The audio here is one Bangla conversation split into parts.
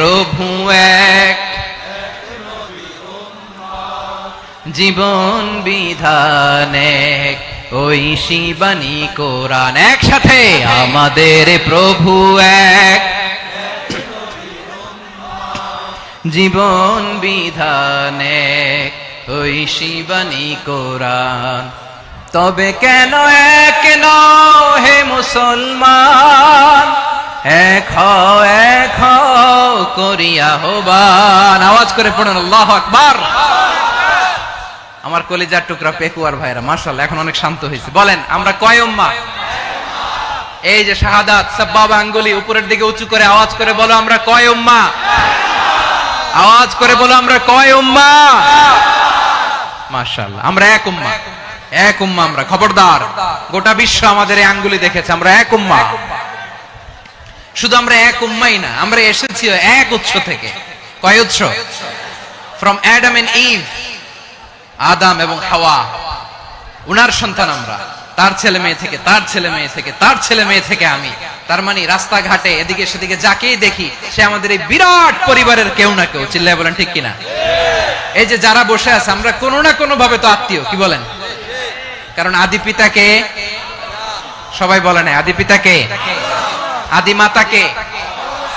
প্রভু এক, জীবন বিধান এক, ঐশী বাণী কোরআন। একসাথে আমাদের প্রভু এক, জীবন বিধান এক, ঐশী বাণী কোরআন। তবে কেন এক নও হে মুসলমান, এক হও করিয়া আহ্বান। আওয়াজ করে পড়ুন আল্লাহু আকবার। আমার কলিজার টুকরা পেকুয়ার ভাইরা মাশাআল্লাহ এখন অনেক শান্ত হয়েছে। বলেন আমরা কয় উম্মাহ? এই যে শাহাদাত সাব্বাবা আঙ্গুলি উপরের দিকে উঁচু করে আওয়াজ করে বলো আমরা কয় উম্মাহ? আওয়াজ করে বলো আমরা কয় উম্মাহ? মাশাআল্লাহ আমরা এক উম্মাহ, এক উম্মাহ আমরা। খবরদার, গোটা বিশ্ব আমাদের এই আঙ্গুলি দেখেছে, আমরা এক উম্মাহ। শুধু আমরা এক উম্মাই না, আমরা এসেছি এক উৎস থেকে। কয় উৎস? ফ্রম অ্যাডাম এন্ড ইভ, আদম এবং হাওয়া, উনার সন্তান আমরা। তার ছেলে মেয়ে থেকে, তার ছেলে মেয়ে থেকে, তার ছেলে মেয়ে থেকে আমি। তার মানে রাস্তাঘাটে এদিকে সেদিকে যাকেই দেখি সে আমাদের এই বিরাট পরিবারের কেউ না কেউ। চিল্লায় বলেন ঠিক কিনা? এই যে যারা বসে আছে আমরা কোনো না কোনো ভাবে তো আত্মীয়, কি বলেন? কারণ আদি পিতাকে সবাই বলে না, আদি পিতাকে, আদি মাতাকে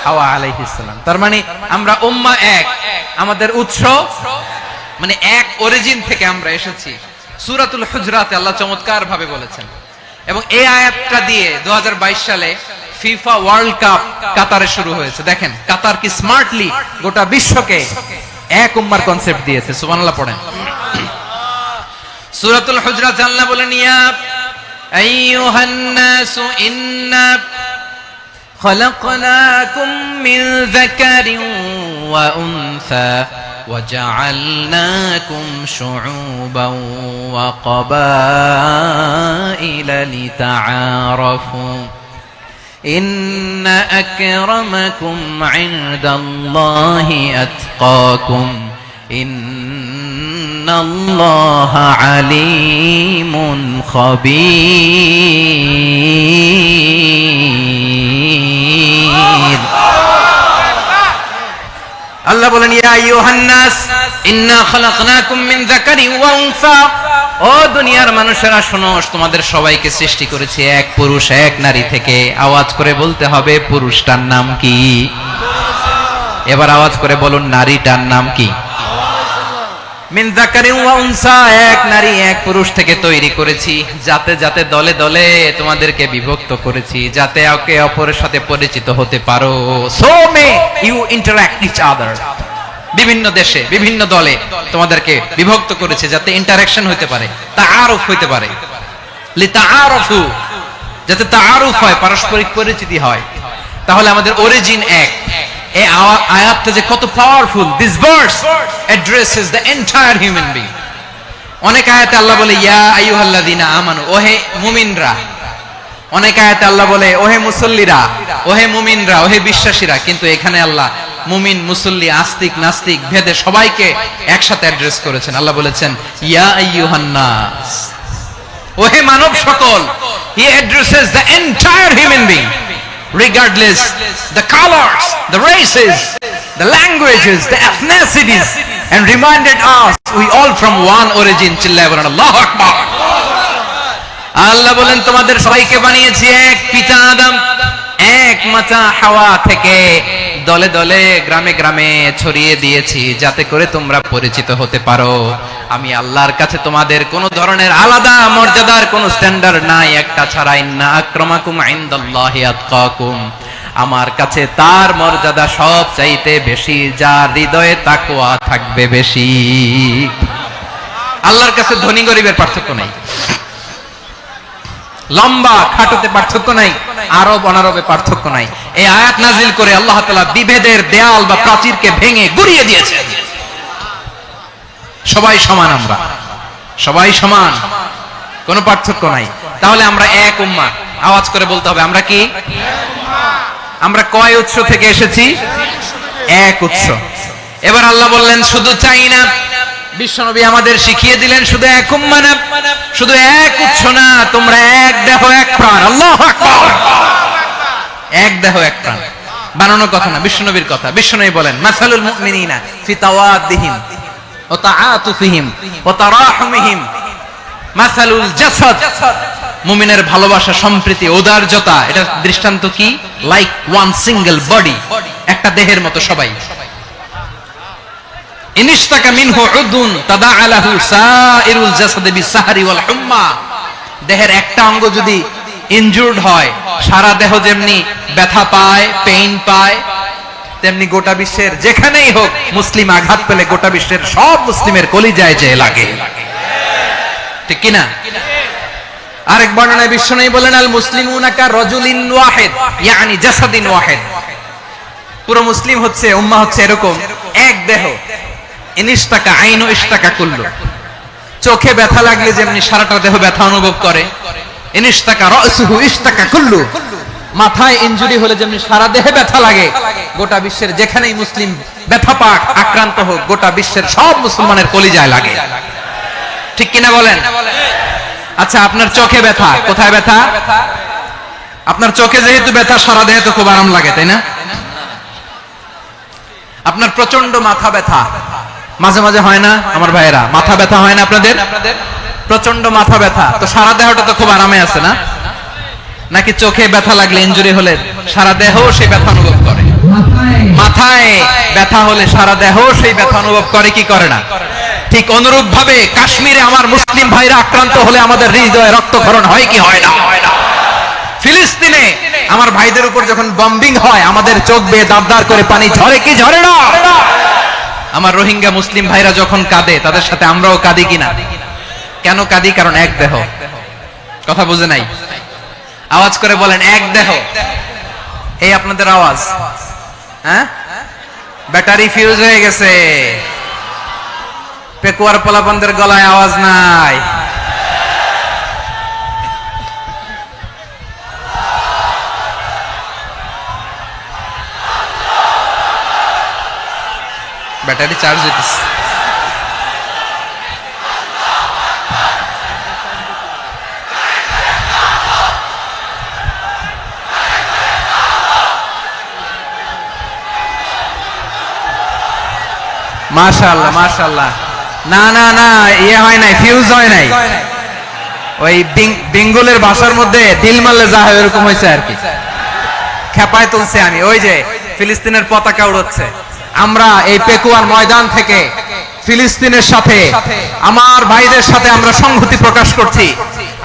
হাওয়া আলাইহিস সালাম। তার মানে আমরা উম্মাহ এক, আমাদের উৎস মানে এক অরিজিন থেকে আমরা এসেছি। সূরাতুল হুজরাতে আল্লাহ চমৎকার ভাবে বলেছেন। এবং এই আয়াতটা দিয়ে 2022 সালে ফিফা ওয়ার্ল্ড কাপ কাতারে শুরু হয়েছে। দেখেন কাতার কি স্মার্টলি গোটা বিশ্বকে এক উম্মার কনসেপ্ট দিয়েছে। সুবহানাল্লাহ পড়েন। সূরাতুল হুজরাত আল্লাহ বলেন ইয়া আইয়ুহান নাসু ইন্না খলাকনাকুম মিন যাকারিন ওয়া উনসা وجعلناكم شعوبا وقبائل لتعارفوا إن أكرمكم عند الله أتقاكم إن الله عليم خبير। আল্লাহ বলেন ইয়া আইয়ুহান নাস ইন্না খালাকনাকুম মিন যাকারিন ওয়া উনসা, ও দুনিয়ার মানুষেরা শোনো, তোমাদের সবাইকে সৃষ্টি করেছি এক পুরুষ এক নারী থেকে। আওয়াজ করে বলতে হবে পুরুষটার নাম কি? এবার আওয়াজ করে বলুন নারীটার নাম কি? মিন যাকারিন ওয়া উনসা, এক নারী এক পুরুষ থেকে তৈরি করেছি। যাতে যাতে দলে দলে তোমাদেরকে বিভক্ত করেছি, যাতে একে অপরের সাথে পরিচিত হতে পারো। So may you interact each other. বিভিন্ন দেশে বিভিন্ন দলে তোমাদেরকে বিভক্ত করেছে যাতে ইন্টারঅ্যাকশন হতে পারে, তাআরুফ হতে পারে। লিতাআরফু, যাতে তাআরুফ হয়, পারস্পরিক পরিচিতি হয়। তাহলে আমাদের অরিজিন এক। এই আয়াতটা যে কত powerful. This verse addresses the entire human being. অনেক আয়াতে আল্লাহ বলে ইয়া আইয়ুহাল্লাযীনা আমানু, ওহে মুমিনরা। অনেক আয়াতে আল্লাহ বলে ওহে মুসল্লিরা, ওহে মুমিনরা, ওহে বিশ্বাসীরা। কিন্তু এখানে আল্লাহ মুমিন মুসল্লি আস্তিক নাস্তিক ভেদে সবাইকে একসাথে অ্যাড্রেস করেছেন। আল্লাহ বলেছেন ইয়া আইয়ুহান নাস, ওহে মানব সকল। হি addresses the entire human being regardless the colors, the races, the languages, the ethnicities, and reminded us we all from one origin. চিল্লায় বলেন আল্লাহু আকবার। আল্লাহ বলেন তোমাদের সবাইকে বানিয়েছি এক পিতা আদম, এক মাতা হাওয়া থেকে। দলে দলে গ্রামে গ্রামে ছড়িয়ে দিয়েছি যাতে করে তোমরা পরিচিত হতে পারো। আমি আল্লাহর কাছে তোমাদের কোন ধরনের আলাদা মর্যাদার কোন স্ট্যান্ডার্ড নাই, একটা ছাড়া। ইন্না আক্রামাকুম ইনদাল্লাহি আতকাকুম, আমার কাছে তার মর্যাদা সব চাইতে বেশি যার হৃদয়ে তাকওয়া থাকবে বেশি। আল্লাহর কাছে ধনী গরিবের পার্থক্য নাই, লম্বা খাটোতে পার্থক্য নাই, আরব অনারবে পার্থক্য নাই। এই আয়াত নাজিল করে আল্লাহ তাআলা বিভেদের দেয়াল বা প্রাচীরকে ভেঙে গুড়িয়ে দিয়েছেন। সবাই সমান, আমরা সবাই সমান, কোনো পার্থক্য নাই। তাহলে আমরা এক উম্মাহ। আওয়াজ করে বলতে হবে আমরা কি? আমরা কয় উৎস থেকে এসেছি? এক উৎস। এবার আল্লাহ বললেন শুধু চাই না, বিশ্বনবী আমাদের শিখিয়ে দিলেন শুধু এক উম্মাহ না, শুধু এক উৎস না, তোমরা এক দেহ এক প্রাণ। আল্লাহু আকবার। এক দেহ এক প্রাণ। বানানো কথা না, বিশ্বনবীর কথা। বিশ্বনবী বলেন মাসালুল মুমিনিনা ফি তাওয়াদ্দিহিম ওয়া তাআতুফিহিম ওয়া তারাহুমিহিম মাসালুল জাসাদ, মুমিনের ভালোবাসা, সম্প্রীতি, ঔদার্যতা, এটা দৃষ্টান্ত কি? লাইক ওয়ান সিঙ্গেল বডি, একটা দেহের মতো সবাই। ইনিশতাকা মিনহু উদুন তাদাআলাহু সাইরুল জাসাদি বিসাহরি ওয়াল হুম্মা, দেহের একটা অঙ্গ যদি ইনজুরড হয় সারা দেহ যেমনি ব্যথা পায়, পেইন পায়, তেমনি গোটা বিশ্বের যেখানেই হোক মুসলিম আঘাত পেলে গোটা বিশ্বের সব মুসলিমের কলিজায় যে লাগে, ঠিক কিনা? আরেক বর্ণনায় বিশ্বনবী বলেন আল মুসলিমুনা কা রাজুলিন ওয়াহিদ ইয়ানি জাসাদিন ওয়াহিদ, পুরো মুসলিম হচ্ছে, উম্মাহ হচ্ছে এরকম এক দেহ। ইনিশতাকা আইনু ইশতাকা কুল্লু, চোখে ব্যথা লাগলে যেমনি সারাটা দেহ ব্যথা অনুভব করে, ইনিশতাকা রাসুহু ইশতাকা কুল্লু, মাথায় ইনজুরি হলে যেমনি সারা দেহে ব্যথা লাগে, গোটা বিশ্বের যেখানেই মুসলিম ব্যথা পাক, আক্রান্ত হোক, গোটা বিশ্বের সব মুসলমানের কলিজায় লাগে, ঠিক কিনা বলেন? আচ্ছা, আপনার চোখে ব্যথা, কোথায় ব্যথা? আপনার চোখে যেহেতু ব্যথা, সারা দেহে তো খুব আরাম লাগে, তাই না? আপনার প্রচন্ড মাথা ব্যথা মাঝে মাঝে হয় না আমার ভাইয়েরা? মাথা ব্যথা হয় না আপনাদের? প্রচন্ড মাথা ব্যথা, তো সারা দেহটা তো খুব আরামে আছে না? নাকি চোখে ব্যথা লাগলে, ইনজুরি হলে সারা দেহ সেই ব্যথা অনুভব করে? মাথায় ব্যথা হলে সারা দেহ সেই ব্যথা অনুভব করে কি করে না? ঠিক অনুরূপ ভাবে কাশ্মীরে আমার মুসলিম ভাইরা আক্রান্ত হলে আমাদের হৃদয়ে রক্তক্ষরণ হয় কি হয় না? ফিলিস্তিনে আমার ভাইদের উপর যখন বম্বিং হয় আমাদের চোখ বেয়ে দাঁড় করে পানি ঝরে কি ঝরে না? আমার রোহিঙ্গা মুসলিম ভাইরা যখন কাঁদে তাদের সাথে আমরাও কাঁদি কিনা? কেন কাঁদি? কারণ এক দেহ। কথা বুঝে নাই? আওয়াজ করে বলেন এক দেহ। এই আপনাদের আওয়াজ, হ্যাঁ? ব্যাটারি ফিউজ হয়ে গেছে, পেকুয়ার পোলাপানদের গলায় আওয়াজ নাই। ব্যাটারি চার্জ হইতেছে। মাশাআল্লাহ মাশাআল্লাহ। না না না, ইয়ে হয় নাই, ফিউজ হয় নাই। ওই বেঙ্গলের ভাষার মধ্যে দিল মারলে যা হয় এরকম হয়েছে আর কি। খেপায় তুলছে আমি। ওই যে ফিলিস্তিনের পতাকা উড়াচ্ছে, আমরা এই পেকুয়ার ময়দান থেকে ফিলিস্তিনের সাথে, আমার ভাইদের সাথে আমরা সংহতি প্রকাশ করছি।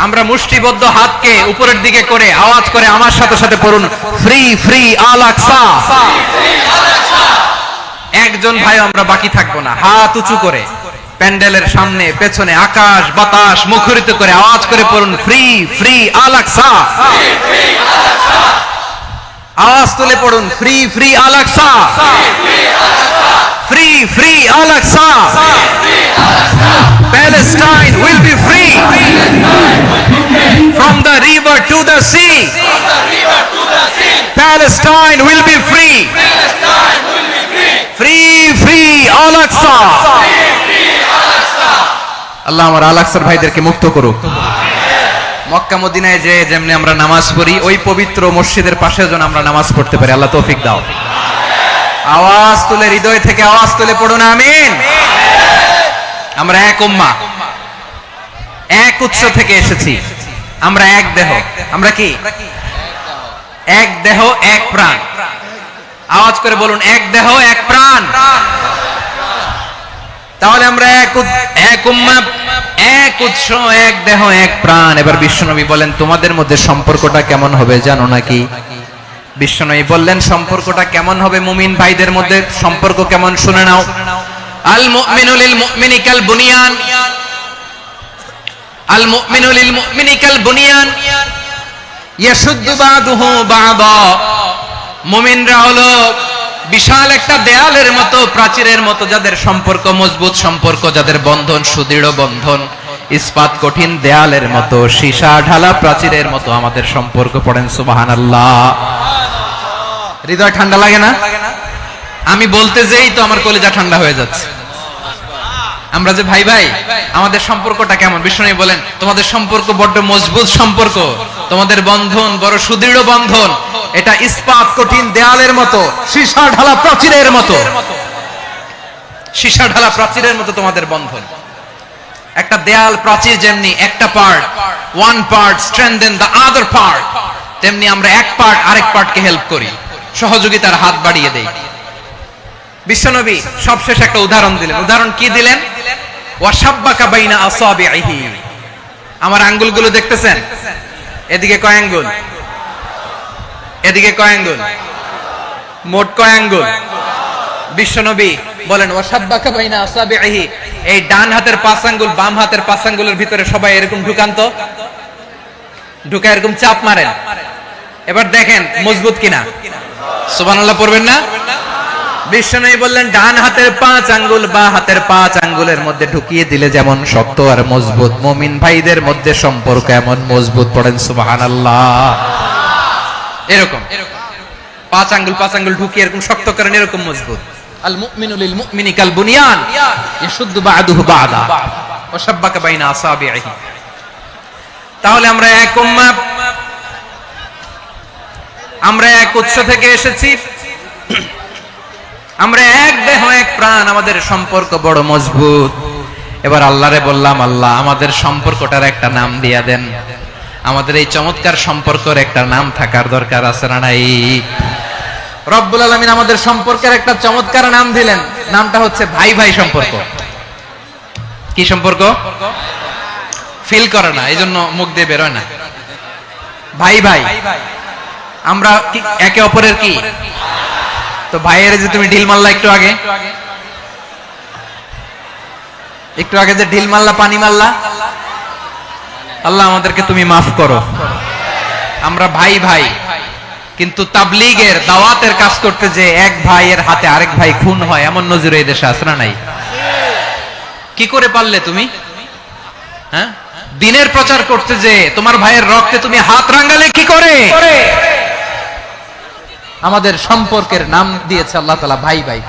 আমরা মুষ্টিবদ্ধ হাতকে উপরের দিকে করে আওয়াজ করে আমার সাথে সাথে পড়ুন, ফ্রি ফ্রি আল আকসা। একজন ভাই আমরা বাকি থাকবো না, হাত উঁচু করে প্যান্ডেলের সামনে পেছনে আকাশ বাতাস মুখরিত করে আওয়াজ করে পড়ুন, ফ্রি ফ্রি আল আকসা। আওয়াজ তুলে পড়ুন, free free Al Aqsa, free free Al Aqsa. Palestine will be free from the river to the sea. Palestine will be free. Free free Al Aqsa. আল্লাহ আমার আল আকসার ভাইদেরকে মুক্ত করুক। মক্কা মদিনায় যে যেমনি আমরা নামাজ পড়ি, ওই পবিত্র মসজিদের পাশে যেন আমরা নামাজ পড়তে পারি। আল্লাহ তৌফিক দাও। আওয়াজ তুলে, হৃদয় থেকে আওয়াজ তুলে পড়ুন আমিন। আমরা এক উম্মাহ, এক উৎস থেকে এসেছি, আমরা এক দেহ। আমরা কি? এক দেহ এক প্রাণ। আওয়াজ করে বলুন, এক দেহ এক প্রাণ। তাহলে আমরা এক উম্মাহ, এক উৎস, এক দেহ এক প্রাণ। এবার বিশ্বনবী বলেন, তোমাদের মধ্যে সম্পর্কটা কেমন হবে জানো নাকি? বিশ্বনবী বললেন, সম্পর্কটা কেমন হবে মুমিন ভাইদের মধ্যে? সম্পর্ক কেমন শুনে নাও। আল মুমিনু লিল মুমিনি কাল বুনিয়ান, আল মুমিনু লিল মুমিনি কাল বুনিয়ান ইয়াশুদ্দু বাদুহু বাদা। মুমিনরা হলো বিশাল একটা দেয়ালের মতো, প্রাচীরের মতো, যাদের সম্পর্ক মজবুত সম্পর্ক, যাদের বন্ধন সুদৃঢ় বন্ধন, ইস্পাত কঠিন দেয়ালের মতো, সীসা ঢালা প্রাচীরের মতো আমাদের সম্পর্ক। পড়েন সুবহানাল্লাহ। হৃদয় ঠান্ডা লাগে না? আমি বলতে যেই তো আমার কলিজা ঠান্ডা হয়ে যাচ্ছে। আমরা যে ভাই ভাই, আমাদের সম্পর্কটা কেমন? বিষ্ণু বলেন, তোমাদের সম্পর্ক বড্ড মজবুত সম্পর্ক। তোমাদের বন্ধন বড় সুদৃঢ় বন্ধন, এটা ইস্পাত কঠিন দেয়ালের মতো, সীসা ঢালা প্রাচীরের মতো, সীসা ঢালা প্রাচীরের মতো তোমাদের বন্ধন। একটা দেয়াল প্রাচীর যেমনি একটা part, one part strengthen the other part, তেমনি আমরা এক পার্ট আরেক পার্টকে হেল্প করি, সহযোগিতার হাত বাড়িয়ে দেই। বিশ্বনবী সবশেষ একটা উদাহরণ দিলেন। উদাহরণ কি দিলেন? ওয়াশাব্বাকা বাইনা আসাবিহি। আমার আঙ্গুলগুলো দেখতেছেন? এদিকে কয় আঙ্গুল, এদিকে কয় আঙ্গুল, মোট কয় আঙ্গুল? বিশ্বনবী বলেন ওয়াশাব্বাকা বাইনা আসাবিহি, এই ডান হাতের 5 আঙ্গুল বাম হাতের 5 আঙ্গুলের ভিতরে সবাই এরকম ঢুকান্ত, ঢুকা এরকম চাপ মারেন। এবার দেখেন মজবুত কিনা। সুবহানাল্লাহ পড়বেন না? বিশ্বনবী বললেন ডান হাতের 5 আঙ্গুল বা হাতের 5 আঙ্গুলের মধ্যে ঢুকিয়ে দিলে যেমন শক্ত আর মজবুত, মুমিন ভাইদের মধ্যে সম্পর্ক এমন মজবুত। পড়েন সুবহানাল্লাহ। এরকম 5 আঙ্গুল ঢুকিয়ে এরকম শক্ত করেন, এরকম মজবুত। আল মুমিনু লিল মুমিনি কাল বুনিয়ান ইয়াশুদ্দু বা'দুহু বা'দা ওয়া শাব্বাকা বাইনা আসাবিহি। তাহলে আমরা এক উম্মাহ, আমরা এক উৎস থেকে এসেছি, আমরা এক দেহ এক প্রাণ, আমাদের সম্পর্ক বড় মজবুত। এবার আল্লাহরে বললাম, আল্লাহ আমাদের সম্পর্কটার একটা নাম দিয়া দেন। আমাদের এই চমৎকার সম্পর্কের একটা নাম থাকার দরকার আছে না নাই? রব্বুল আলামিন আমাদের সম্পর্কের একটা চমৎকার নাম দিলেন। নামটা হচ্ছে ভাই ভাই সম্পর্ক। কি সম্পর্ক? ফিল করে না, এইজন্য মুখ দিয়ে বেরোয় না। ভাই ভাই, আমরা একে অপরের কি? তো ভাইয়ের যে তুমি ঢিল মারলা একটু আগে, একটু আগে যে ঢিল মারলা, পানি মারলা, আল্লাহ আমাদেরকে তুমি মাফ করো। আমরা ভাই ভাই, কিন্তু তাবলীগের দাওয়াতের কাজ করতে যে এক ভাইয়ের হাতে আরেক ভাই খুন হয়, এমন নজির এই দেশে আছে না নাই? কি করে পারলে তুমি? হ্যাঁ, দিনের প্রচার করতে যে তোমার ভাইয়ের রক্তে তুমি হাত রাঙালে কি করে? আমাদের সম্পর্কের নাম দিয়েছে আল্লাহ তাআলা ভাই ভাই।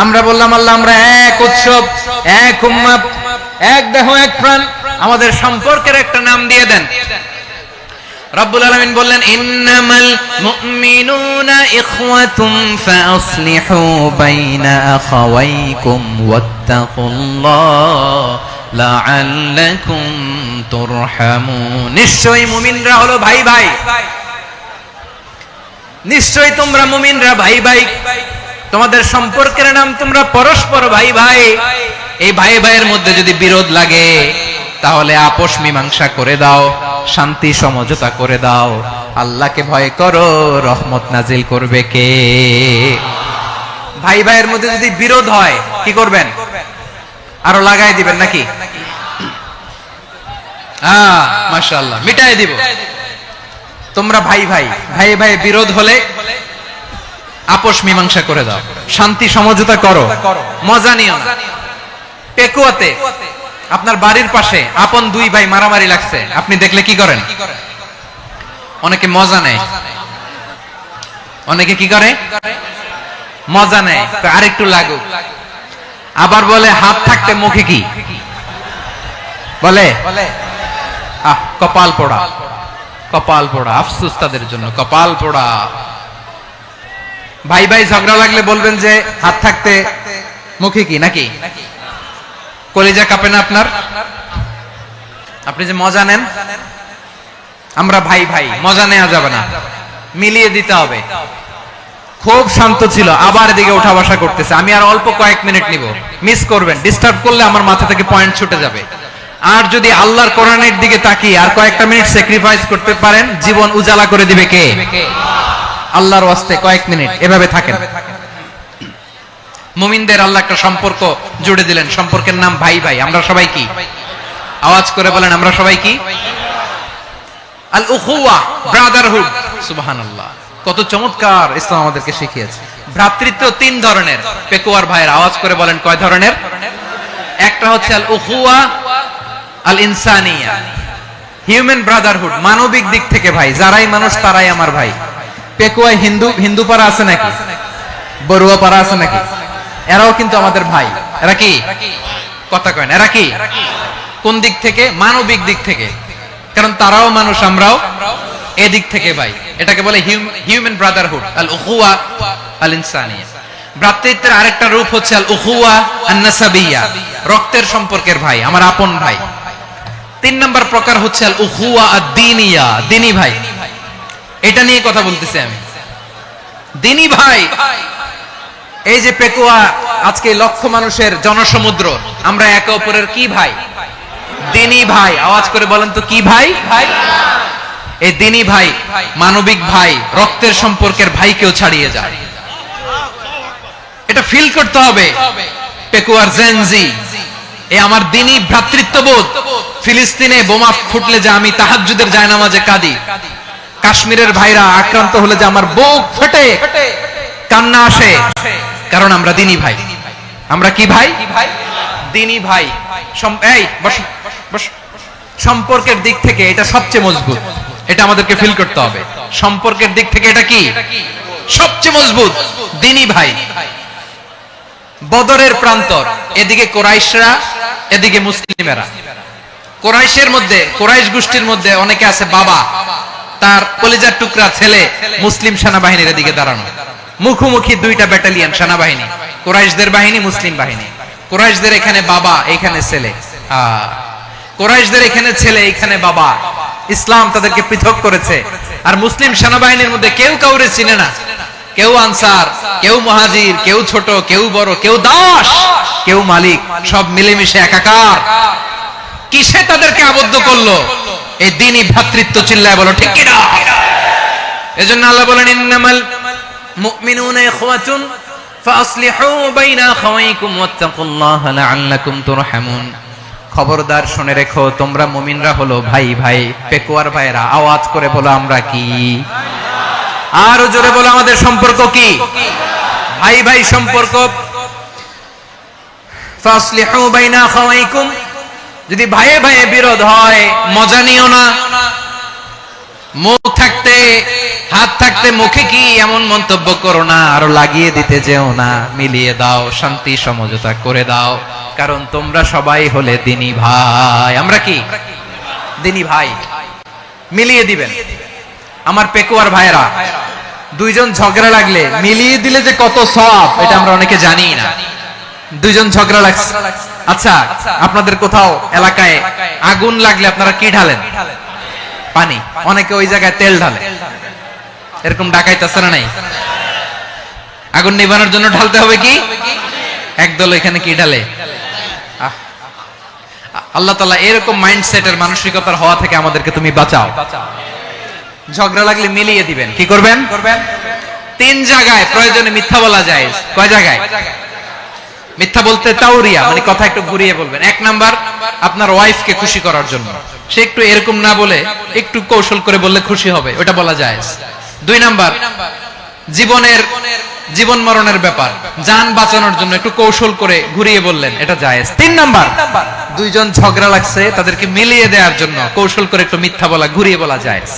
আমরা বললাম আল্লাহ আমরা এক উৎসব, এক উম্মাহ, এক দেহ এক প্রাণ, আমাদের সম্পর্কের একটা নাম দিয়ে দেন। রব্বুল আলামিন বললেন ইন্নামাল মুমিনুনা ইখওয়াতুম ফাসলিহু বাইনা আখাওয়াইকুম ওয়াত্তাকুল্লাহ লাআল্লাকুম তুরহামুন। নিশ্চয়ই মুমিনরা হলো ভাই ভাই, নিশ্চয়ই তোমরা মুমিনরা ভাই ভাই, তোমাদের সম্পর্কের নাম তোমরা পরস্পর ভাই ভাই। এই ভাই ভাইয়ের মধ্যে যদি বিরোধ লাগে তাহলে আপোষ মীমাংসা করে দাও, শান্তি সমঝোতা করে দাও। আল্লাহকে ভয় করো, রহমত নাজিল করবে কে? ভাই ভাইয়ের মধ্যে যদি বিরোধ হয় কি করবেন? আরো লাগাই দিবেন নাকি? মাশাআল্লাহ, মিটাই দিব। তোমরা ভাই ভাই, ভাই ভাই বিরোধ হলে আপোষ মীমাংসা করে দাও, শান্তি সমঝোতা করো, মজা নিও না। পেকুয়াতে আপনার বাড়ির পাশে আপন দুই ভাই মারামারি লাগছে, আপনি দেখলে কি করেন? অনেকে মজা নেয়, অনেকে কি করে? মজা নেয়, আরেকটু লাগুক। আবার বলে হাত থাকতে মুখে কি বলে? কপাল পোড়া, কপাল পোড়া। আফসোস তাদের জন্য, কপাল পোড়া। ভাই ভাই ঝগড়া লাগলে বলবেন যে হাত থাকতে মুখে কি, নাকি? কলিজা কাঁপে না আপনার? আপনি যে মজা নেন। আমরা ভাই ভাই, মজা নেওয়া যাবে না, মিলিয়ে দিতে হবে। খুব শান্ত ছিল, আবার এদিকে ওঠা বসা করতেছে। আমি আর অল্প কয়েক মিনিট নিব, মিস করবেন। ডিস্টার্ব করলে আমার মাথা থেকে পয়েন্ট ছুটে যাবে। আর যদি আল্লাহর কোরআনের দিকে তাকিয়ে আর কয়েকটা মিনিট স্যাক্রিফাইস করতে পারেন, জীবন উজালা করে দিবে কে? আল্লাহর ওয়াস্তে কয়েক মিনিট এভাবে থাকেন। মুমিনদের আল্লাহ একটা সম্পর্ক জুড়ে দিলেন, সম্পর্কের নাম ভাই ভাই। আমরা সবাই কি? আওয়াজ করে বলেন, আমরা সবাই কি? আল উখুয়া, ব্রাদারহুড। সুবহানাল্লাহ, কত চমৎকার ইসলাম আমাদেরকে শিখিয়েছে। ভ্রাতৃত্ব 3 ধরনের। পেকুয়ার ভাইয়ের আওয়াজ করে বলেন কয় ধরনের? একটা হচ্ছে আল উখুয়া আল ইনসানিয়া, হিউম্যান ব্রাদারহুড, মানবিক দিক থেকে ভাই। যারাই মানুষ তারাই আমার ভাই। পেকুয়ায় হিন্দু পাড়া আছে নাকি? বড়ুয়া পাড়া আছে নাকি? এরাও কিন্তু আমাদের ভাই। এরা কি? কথা কয় না, এরা কি? কোন দিক থেকে? মানবিক দিক থেকে। কারণ তারাও মানুষ, আমরাও এদিক থেকে ভাই। এটাকে বলে হিউম্যান ব্রাদারহুড, আল উখুয়া আল ইনসানিয়া। ভ্রাতৃত্বের আরেকটা রূপ হচ্ছে আল উখুয়া আন নাসাবিয়া, রক্তের সম্পর্কের ভাই, আমার আপন ভাই। 3 নম্বর প্রকার হচ্ছে আল উখুয়া আদ-দীনিয়া, দ্বীনি ভাই। এটা নিয়ে কথা বলতেছি আমি। দ্বীনি ভাই, এই যে পেকুয়া আজকে লক্ষ মানুষের জনসমুদ্র, আমরা একে অপরের কি ভাই? দ্বীনি ভাই। আওয়াজ করে বলেন তো কি ভাই? এই দ্বীনি ভাই, মানবিক ভাই, রক্তের সম্পর্কের ভাইকেও ছাড়িয়ে যায়। এটা ফিল করতে হবে। পেকুয়ার জেনজি, এই আমার দ্বীনি ভ্রাতৃত্ববোধ। ফিলিস্তিনে বোমা ফুটলে যে আমি তাহাজ্জুদের জায়নামাজে কাঁদি, কাশ্মীরের ভাইরা আক্রান্ত হলে যে আমার বুক ফেটে কান্না আসে, কারণ আমরা দ্বীনি ভাই। আমরা কি ভাই? দ্বীনি ভাই। এই বস বস। সম্পর্কের দিক থেকে এটা সবচেয়ে মজবুত, এটা আমাদেরকে ফিল করতে হবে। সম্পর্কের দিক থেকে এটা কি সবচেয়ে মজবুত? দ্বীনি ভাই। বদরের প্রান্তর, এদিকে কোরাইশরা, এদিকে মুসলিমেরা। কোরাইশের মধ্যে, কোরাইশ গোষ্ঠীর মধ্যে অনেকে আছে বাবা, তার কলিজার টুকরা ছেলে মুসলিম সেনাবাহিনীর এদিকে দাঁড়ানো, মুখোমুখি দুইটা ব্যাটালিয়ন সেনাবাহিনী, কোরাইশদের বাহিনী, মুসলিম বাহিনী। কোরাইশদের এখানে বাবা, এখানে ছেলে। কোরাইশদের এখানে ছেলে, এখানে বাবা। ইসলাম তাদেরকে পৃথক করেছে। আর মুসলিম সেনাবাহিনীর মধ্যে কেউ কাউরে চিনে না, কেউ আনসার, কেউ মুহাজির, কেউ ছোট, কেউ বড়, কেউ দাস, কেউ মালিক, সব মিলেমিশে একাকার। কিসে তাদেরকে আবদ্ধ করলো? এই দ্বীনি ভ্রাতৃত্ব। চিল্লায় বলো ঠিক কিনা? এজন্য আল্লাহ বলেন, ইন্নামাল মুমিনুনা ইখওয়াতুন ফাসলিহু বাইনা আখাওয়াইকুম ওয়াত্তাকুল্লাহা লাআল্লাকুম তুরহামুন। খবরদার শুনে রেখো, তোমরা মুমিনরা হলো ভাই ভাই। পেকুয়ার ভাইরা, আওয়াজ করে বলো আমরা কি? আর জোরে বলো আমাদের সম্পর্ক কি? ভাই ভাই সম্পর্ক। ফাসলিহু বাইনা আখাওয়াইকুম, যদি ভাইয়ে ভাইয়ে বিরোধ হয় মজা নিও না। মুখ থাকতে, হাত থাকতে মুখে কি এমন মন্তব্য করো না, আরো লাগিয়ে দিতে যেও না। মিলিয়ে দাও, শান্তি সমঝোতা করে দাও, কারণ তোমরা সবাই হলে দ্বীনি ভাই। আমরা কি? দ্বীনি ভাই। মিলিয়ে দিবেন। আমার পেকুয়ার ভাইরা, দুইজন ঝগড়া লাগলে মিলিয়ে দিলে যে কত সওয়াব, এটা আমরা অনেকে জানি না। দুইজন ঝগড়া লাগছে, আচ্ছা আপনাদের কোথাও এলাকায় আগুন লাগলে আপনারা কি ঢালেন? পানি। অনেকে ওই জায়গায় তেল ঢালে। এরকম ডাকাইতেছে না নাই? আগুন নিভানোর জন্য ঢালতে হবে কি? একদল এখানে কি ঢালে? আল্লাহ তাআলা এরকম মাইন্ডসেটের, মানসিকতার হওয়া থেকে আমাদেরকে তুমি বাঁচাও। ঝগড়া লাগলে মিলিয়ে দিবেন। কি করবেন? 3 জায়গায় প্রয়োজনে মিথ্যা বলা যায়। কয় জায়গায় মিথ্যা বলতে? তাওরিয়া, মানে কথা একটু ঘুরিয়ে বলবেন। 1 নাম্বার, আপনার ওয়াইফকে খুশি করার জন্য, সে একটু এরকম না বলে একটু কৌশল করে বললে খুশি হবে, ওটা বলা যায়। 2 নাম্বার, জীবন মরণের ব্যাপার, জান বাঁচানোর জন্য একটু কৌশল করে ঘুরিয়ে বললেন, এটা জায়েজ। 3 নাম্বার, দুইজন ঝগড়া লাগছে, তাদেরকে মিলিয়ে দেওয়ার জন্য কৌশল করে একটু মিথ্যা বলা, ঘুরিয়ে বলা জায়েজ।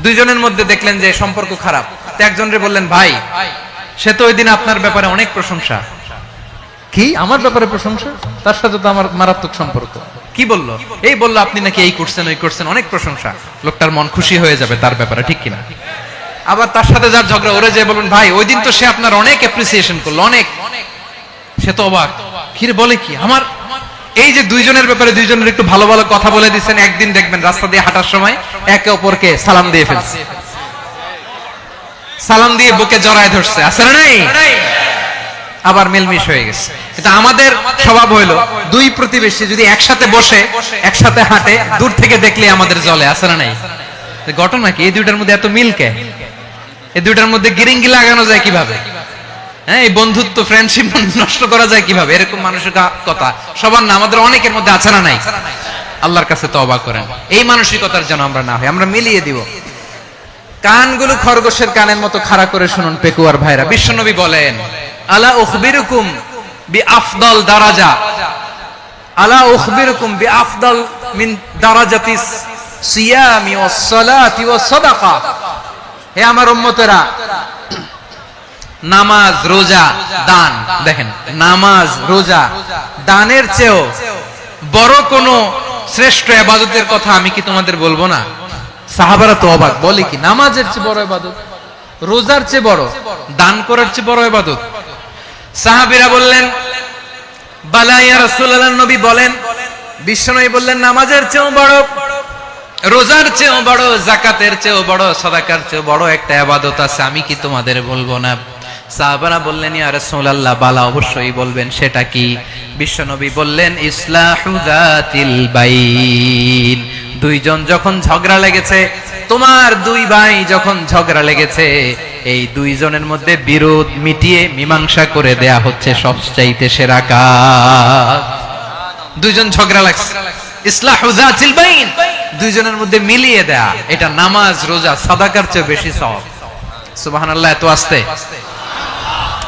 দুইজনের মধ্যে দেখলেন যে সম্পর্ক খারাপ, তো একজনরে বললেন, ভাই সে তো ওই দিন আপনার ব্যাপারে অনেক প্রশংসা। কি আমার ব্যাপারে প্রশংসা? তার সাথে তো আমার মারাত্মক সম্পর্ক। কি বললো? এই বললো আপনি নাকি এই করছেন, ওই করছেন, অনেক প্রশংসা। লোকটার মন খুশি হয়ে যাবে তার ব্যাপারে, ঠিক কিনা? আবার তার সাথে যার ঝগড়া, ওরে যে বলুন, ভাই ওই দিন তো সে আপনার অনেক অ্যাপ্রিসিয়েশন করলো, অনেক। সে তো অবাক, কি রে বলে কি? আমার এই যে দুইজনের ব্যাপারে দুইজনের একটু ভালো ভালো কথা বলে দিচ্ছেন, একদিন দেখবেন রাস্তা দিয়ে হাঁটার সময় একে অপরকে সালাম দিয়ে ফেলছে, সালাম দিয়ে বুকে জড়ায় ধরছে, আছে না নাই? আবার মেলমিশ হয়ে গেছে। কিন্তু আমাদের স্বভাব হইলো, দুই প্রতিবেশী যদি একসাথে বসে একসাথে হাঁটে, দূর থেকে দেখলে আমাদের জ্বলে, আছে না নাই? ঘটনা কি? এই দুইটার মধ্যে এত মিল কে? এই দুইটার মধ্যে গিরিঙ্গি লাগানো যায় কিভাবে? হ্যাঁ, এই বন্ধুত্ব, ফ্রেন্ডশিপ নষ্ট করা যায় কিভাবে? এরকম মানসিকতা সবার না, আমাদের অনেকের মধ্যে আছে না নাই? আল্লাহর কাছে তওবা করেন, এই মানসিকতার যেন আমরা না হই। আমরা মিলিয়ে দিব। কানগুলো খরগোশের কানের মতো খাড়া করে শুনুন পেকুয়ার ভাইরা। বিশ্বনবী বলেন, আলা উখবিরুকুম বিআফদাল দারাজা, আলা উখবিরুকুম বিআফদাল মিন দারাজাতিস সিয়ামি ওয়াস সালাতি ওয়াস সাদাকা। হে আমার উম্মতেরা, নামাজ, রোজা, দান, দেখেন নামাজ, রোজা, দানের চেয়েও বড় কোনো শ্রেষ্ঠ ইবাদতের কথা আমি কি তোমাদের বলবো না? সাহাবারা তো অবাক, বলে কি নামাজের চেয়ে বড় ইবাদত, রোজার চেয়ে বড়, দান করার চেয়ে বড় ইবাদত? সাহাবীরা বললেন বালা ইয়া রাসূলুল্লাহ, নবী বলেন। বিশ্বনবী বললেন নামাজের চেয়েও বড়, রোজার চেয়েও বড়, যাকাতের চেয়েও বড়, সাদাকার চেয়েও বড় একটা ইবাদত আছে, আমি কি তোমাদের বলবো না? সাহাবারা বললেন ইয়া রাসূলুল্লাহ, বালা অবশ্যই বলবেন, সেটা কি? বিশ্বনবী বললেন ইসলাহু যাতিল বাইন। দুইজন যখন ঝগড়া লেগেছে, তোমার দুই ভাই যখন ঝগড়া লেগেছে, এই দুইজনের মধ্যে বিরোধ মিটিয়ে মীমাংসা করে দেয়া হচ্ছে সবচাইতে সেরা কাজ। দুইজন ঝগড়া লাগছে, ইসলাহু যাতিল বাইন, দুইজনের মধ্যে মিলিয়ে দেয়া, এটা নামাজ, রোজা, সাদাকার চেয়ে বেশি সওয়াব। সুবহানাল্লাহ, এত আস্তে,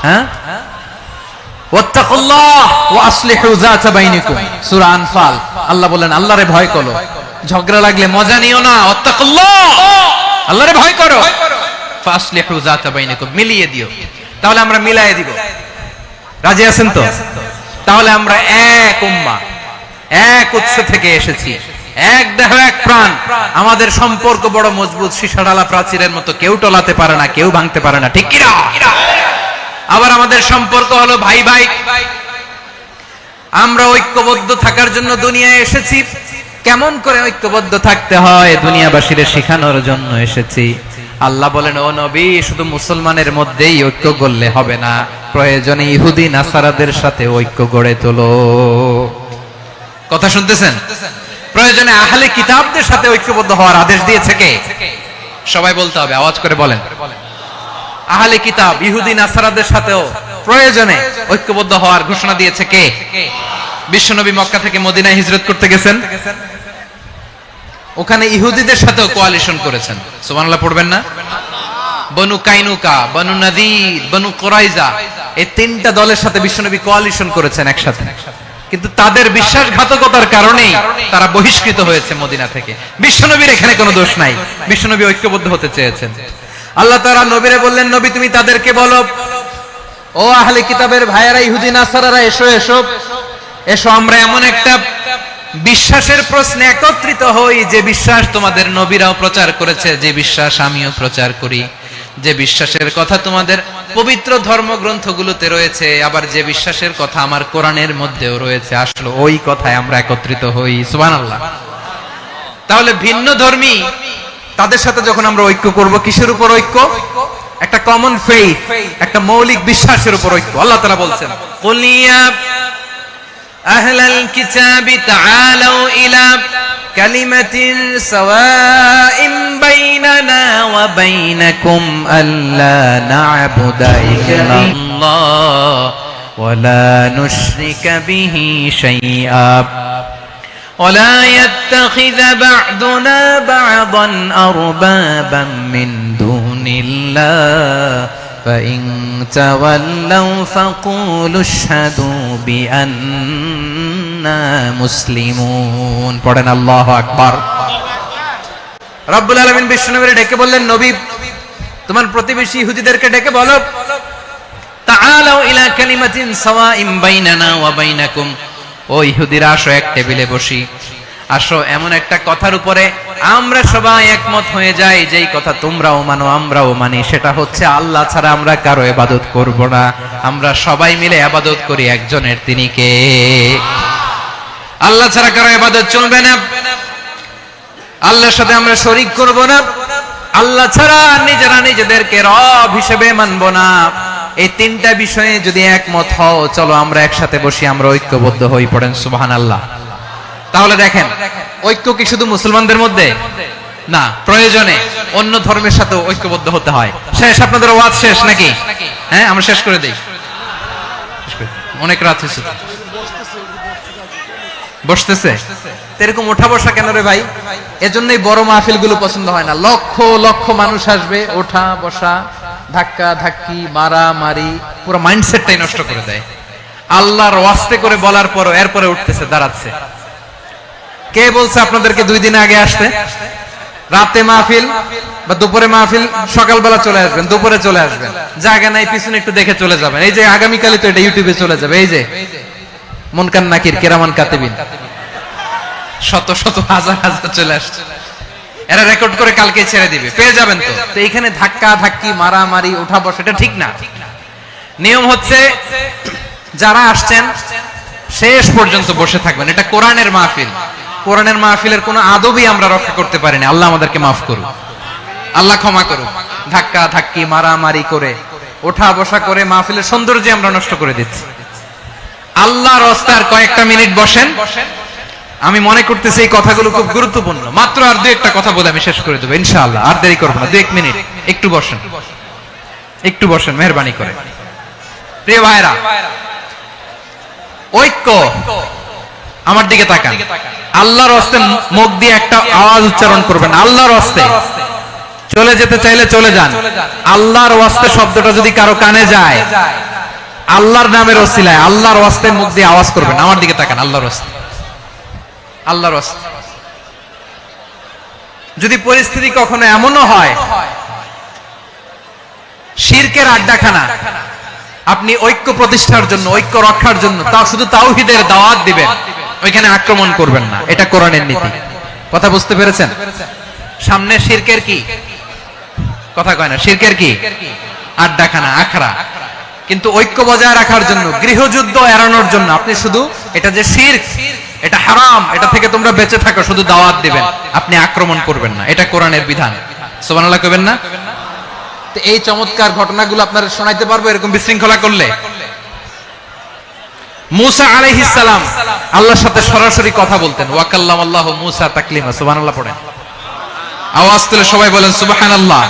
হ্যাঁ? ওয়াত্তাকুল্লাহ ওয়া আসলিহু যাতা বাইনিকুম, সূরা আনফাল। আল্লাহ বলেন আল্লাহরে ভয় করো, ঝগড়া লাগলে মজা নিও না, ওয়াত্তাকুল্লাহ, আল্লাহরে ভয় করো, ফাসলিহু যাতা বাইনিকুম, মিলিয়ে দিও। তাহলে আমরা মিলায়ে দিব, রাজি আছেন তো? তাহলে আমরা এক উম্মাহ, এক উৎস থেকে এসেছি, এক দেহ এক প্রাণ, আমাদের সম্পর্ক বড় মজবুত, সীসাডালা প্রাচীরের মতো, কেউ টলাতে পারে না, কেউ ভাঙতে পারে না, ঠিক কি না? আবার আমাদের সম্পর্ক হলো ভাই ভাই, আমরা ঐক্যবদ্ধ থাকার জন্য দুনিয়ায় এসেছি। কেমন করে ঐক্যবদ্ধ থাকতে হয় দুনিয়াবাসীর শেখানোর জন্য এসেছি। আল্লাহ বলেন ও নবী, শুধু মুসলমানের মধ্যেই ঐক্য গড়লে হবে না, প্রয়োজনে ইহুদি নাসারাদের সাথে ঐক্য গড়ে তোলো। কথা শুনতেছেন? প্রয়োজনে আহলে কিতাবদের সাথে ঐক্যবদ্ধ হওয়ার আদেশ দিয়েছে কে? সবাই বলতে হবে, আওয়াজ করে বলেন। আহলে কিতাব ইহুদি নাসারাদের সাথেও প্রয়োজনে ঐক্যবদ্ধ হওয়ার ঘোষণা দিয়েছে কে? বিশ্বনবী মক্কা থেকে মদিনায় হিজরত করতে গেছেন, ওখানে ইহুদিদের সাথেও কোয়ালিশন করেছেন। সুবহানাল্লাহ পড়বেন না? বনু কাইনুকা, বনু নাদির, বনু কুরাইজা, এই তিনটা দলের সাথে বিশ্বনবী কোয়ালিশন করেছেন একসাথে। কিন্তু তাদের বিশ্বাসঘাতকতার কারণেই তারা বহিষ্কৃত হয়েছে মদিনা থেকে। বিশ্বনবীর এখানে কোনো দোষ নাই, বিশ্বনবী ঐক্যবদ্ধ হতে চেয়েছেন। আল্লাহ তাআলা নবীরে বললেন, নবী তুমি তাদেরকে বলো, ও আহলে কিতাবের ভাইয়েরা, ইহুদি নাসারারা, এসো এসো এসো, আমরা এমন একটা বিশ্বাসের প্রশ্নে একত্রিত হই, যে বিশ্বাস তোমাদের নবীরাও প্রচার করেছে, যে বিশ্বাস আমিও প্রচার করি, যে বিশ্বাসের কথা তোমাদের পবিত্র ধর্মগ্রন্থগুলোতে রয়েছে, আবার যে বিশ্বাসের কথা আমার কোরআনের মধ্যেও রয়েছে, আসলে ওই কথায় আমরা একত্রিত হই। সুবহানাল্লাহ। তাহলে ভিন্ন ধর্মী তাদের সাথে যখন আমরা ঐক্য করব, কিসের উপর ঐক্য? একটা কমন ফেইথ, একটা মৌলিক বিশ্বাসের উপর ঐক্য। আল্লাহ তাআলা বলছেন, কুল ইয়া আহলাল কিতাবি তাআলু ইলা কালিমাতিন সাওয়াইন বাইনানা ওয়া বাইনাকুম আল্লা না'বুদা ইল্লাল্লাহ ওয়া লা নুশরিকা বিহি শাইআ ولا يتخذ بعضنا بعضا أربابا من دون الله فإن تولوا فقولوا اشهدوا بأننا مسلمون। পড়েন আল্লাহু আকবার। রব্বুল আলামিন বিশ্বনবীকে ডেকে বললেন, নবী তোমার প্রতিবেশী ইহুদিদেরকে ডেকে বলো, তাআলাউ ইলা কালিমাতিন সাওয়াইন বাইনানা ওয়া বাইনাকুম, ও ইহুদিরা আসো, এক টেবিলে বসি, আসো এমন একটা কথার উপরে আমরা সবাই একমত হয়ে যাই, যেই কথা তোমরাও মানো আমরাও মানি, সেটা হচ্ছে আল্লাহ ছাড়া আমরা কারো ইবাদত করব না, আমরা সবাই মিলে ইবাদত করি একজনের, তিনি কে? আল্লাহ ছাড়া কারো ইবাদত চলবে না, আল্লাহর সাথে আমরা শরীক করব না, আল্লাহ ছাড়া নিজেরা নিজেদেরকে রব হিসেবে মানব না। এই তিনটা বিষয়ে যদি একমত হও, চলো আমরা একসাথে বসি, আমরা ঐক্যবদ্ধ হই। পড়েন সুবহানাল্লাহ। তাহলে দেখেন, ঐক্য কি শুধু মুসলমানদের মধ্যে না, প্রয়োজনে অন্য ধর্মের সাথে ঐক্যবদ্ধ হতে হয়। শেষ, আপনাদের ওয়াজ শেষ নাকি? হ্যাঁ, আমরা শেষ করে দেই, অনেক রাত হয়েছে। বসতেছে এরকম ওঠা বসা কেন রে ভাই? এজন্যই বড় মাহফিল গুলো পছন্দ হয় না। লক্ষ লক্ষ মানুষ আসবে, ওঠা বসা, ধাক্কা ধাক্কি, মারা মারি, পুরো মাইন্ডসেটটাই নষ্ট করে দেয়। আল্লাহর ওয়াস্তে করে বলার পর এরপরে উঠতেছে, দাঁড়াচ্ছে। কে বলছে আপনাদেরকে 2 দিন আগে আসতে? রাতে মাহফিল বা দুপুরে মাহফিল, সকালবেলা চলে আসবেন, দুপুরে চলে আসবেন, জায়গা নাই পিছনে একটু দেখে চলে যাবেন। এই যে আগামীকালই তো এটা ইউটিউবে চলে যাবে, এই যে মুনকার নাকির কিরামান কাতিবিন, শত শত হাজার হাজার চলে আসছে, এরা রেকর্ড করে কালকে ছেড়ে দিবে, পেয়ে যাবেন তো। তো এইখানে ধাক্কা ধাক্কি মারামারি ওঠা বসা এটা ঠিক না। নিয়ম হচ্ছে যারা আসছেন শেষ পর্যন্ত বসে থাকবেন। এটা কোরআনের মাহফিল, কোরআনের মাহফিলের কোনো আদবই আমরা রক্ষা করতে পারিনি। আল্লাহ আমাদেরকে মাফ করুন, আল্লাহ ক্ষমা করুন। ধাক্কা ধাক্কি মারামারি করে ওঠা বসা করে মাহফিলের সৌন্দর্য আমরা নষ্ট করে দিচ্ছি। আল্লাহর রাস্তায় কয়েকটা মিনিট বসেন। আমি মনে করতেছি এই কথাগুলো খুব গুরুত্বপূর্ণ। মাত্র আর দুই একটা কথা বলে আমি শেষ করে দেবো ইনশাআল্লাহ, আর দেরি করবো না। 2 মিনিট একটু বসেন, একটু বসেন মেহেরবানি করে। প্রিয় ভাইরা, ঐক্য, আমার দিকে তাকান। আল্লাহর রাস্তায় মুখ দিয়ে একটা আওয়াজ উচ্চারণ করবেন, আল্লাহর রাস্তায়। চলে যেতে চাইলে চলে যান। আল্লাহর ওয়াস্তে শব্দটা যদি কারো কানে যায়, আল্লাহর নামের ওসিলায় আল্লাহর ওয়াস্তে মুখ দিয়ে আওয়াজ করবেন। আমার দিকে তাকান, আল্লাহর ওয়াস্তে, আল্লাহর ওয়াস্তে। যদি পরিস্থিতি কখনো এমনও হয় শিরকের আড্ডাখানা, আপনি ঐক্য প্রতিষ্ঠার জন্য, ঐক্য রক্ষার জন্য তাও শুধু তাওহীদের দাওয়াত দিবেন, ওইখানে আক্রমণ করবেন না। এটা কোরআনের নীতি। কথা বুঝতে পেরেছেন? সামনে শিরকের কি কথা কয় না, শিরকের কি আড্ডাখানা, আখড়া। কিন্তু ঐক্য বজায় রাখার জন্য, গৃহযুদ্ধ এড়ানোর জন্য আপনি শুধু এটা যে শিরক, এটা হারাম, এটা থেকে তোমরা বেঁচে থাকো, শুধু দাওয়াত দিবেন, আপনি আক্রমণ করবেন না। এটা কোরআনের বিধান। সুবহানাল্লাহ কইবেন না? তো এই চমৎকার ঘটনাগুলো আপনারা শোনাইতে পারবো এরকম বিশৃঙ্খলা করলে। মুসা আলাইহিস সালাম আল্লাহর সাথে সরাসরি কথা বলতেন। ওয়া কাল্লামাল্লাহু মুসা তাকলিমা। সুবহানাল্লাহ পড়েন, আওয়াজ তুলে সবাই বলেন সুবহানাল্লাহ।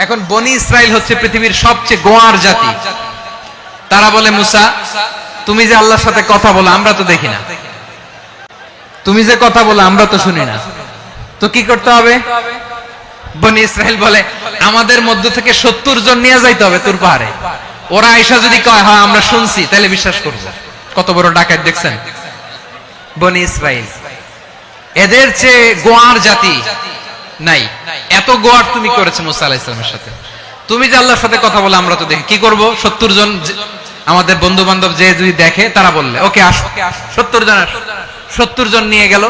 এখন বনি ইসরাইল হচ্ছে পৃথিবীর সবচেয়ে গোয়ার জাতি। তারা বলে, মুসা তুমি যে আল্লাহর সাথে কথা বলো আমরা তো দেখি না, তুমি যে কথা বলো আমরা তো শুনি না, তো কি করতে হবে? বনি ইসরাইল বলে, আমাদের মধ্য থেকে 70 জন নিয়ে যাইতে হবে তুর পাহাড়ে। ওরা আয়েশা যদি কয় হ্যাঁ আমরা শুনছি, তাহলে বিশ্বাস করব। কত বড় ডাকাত দেখছেন বনি ইসরাইল। এদের চেয়ে গোয়ার জাতি নাই। এত গোয়ার তুমি করেছো মুসা আলাইহিস সালামের সাথে। তুমি যে আল্লাহর সাথে কথা বলে আমরা তো দেখি, কি করব? 70 জন আমাদের বন্ধু বান্ধব যে যদি দেখে, তারা বললে ওকে আসো, 70 জন আসো। 70 জন নিয়ে গেল।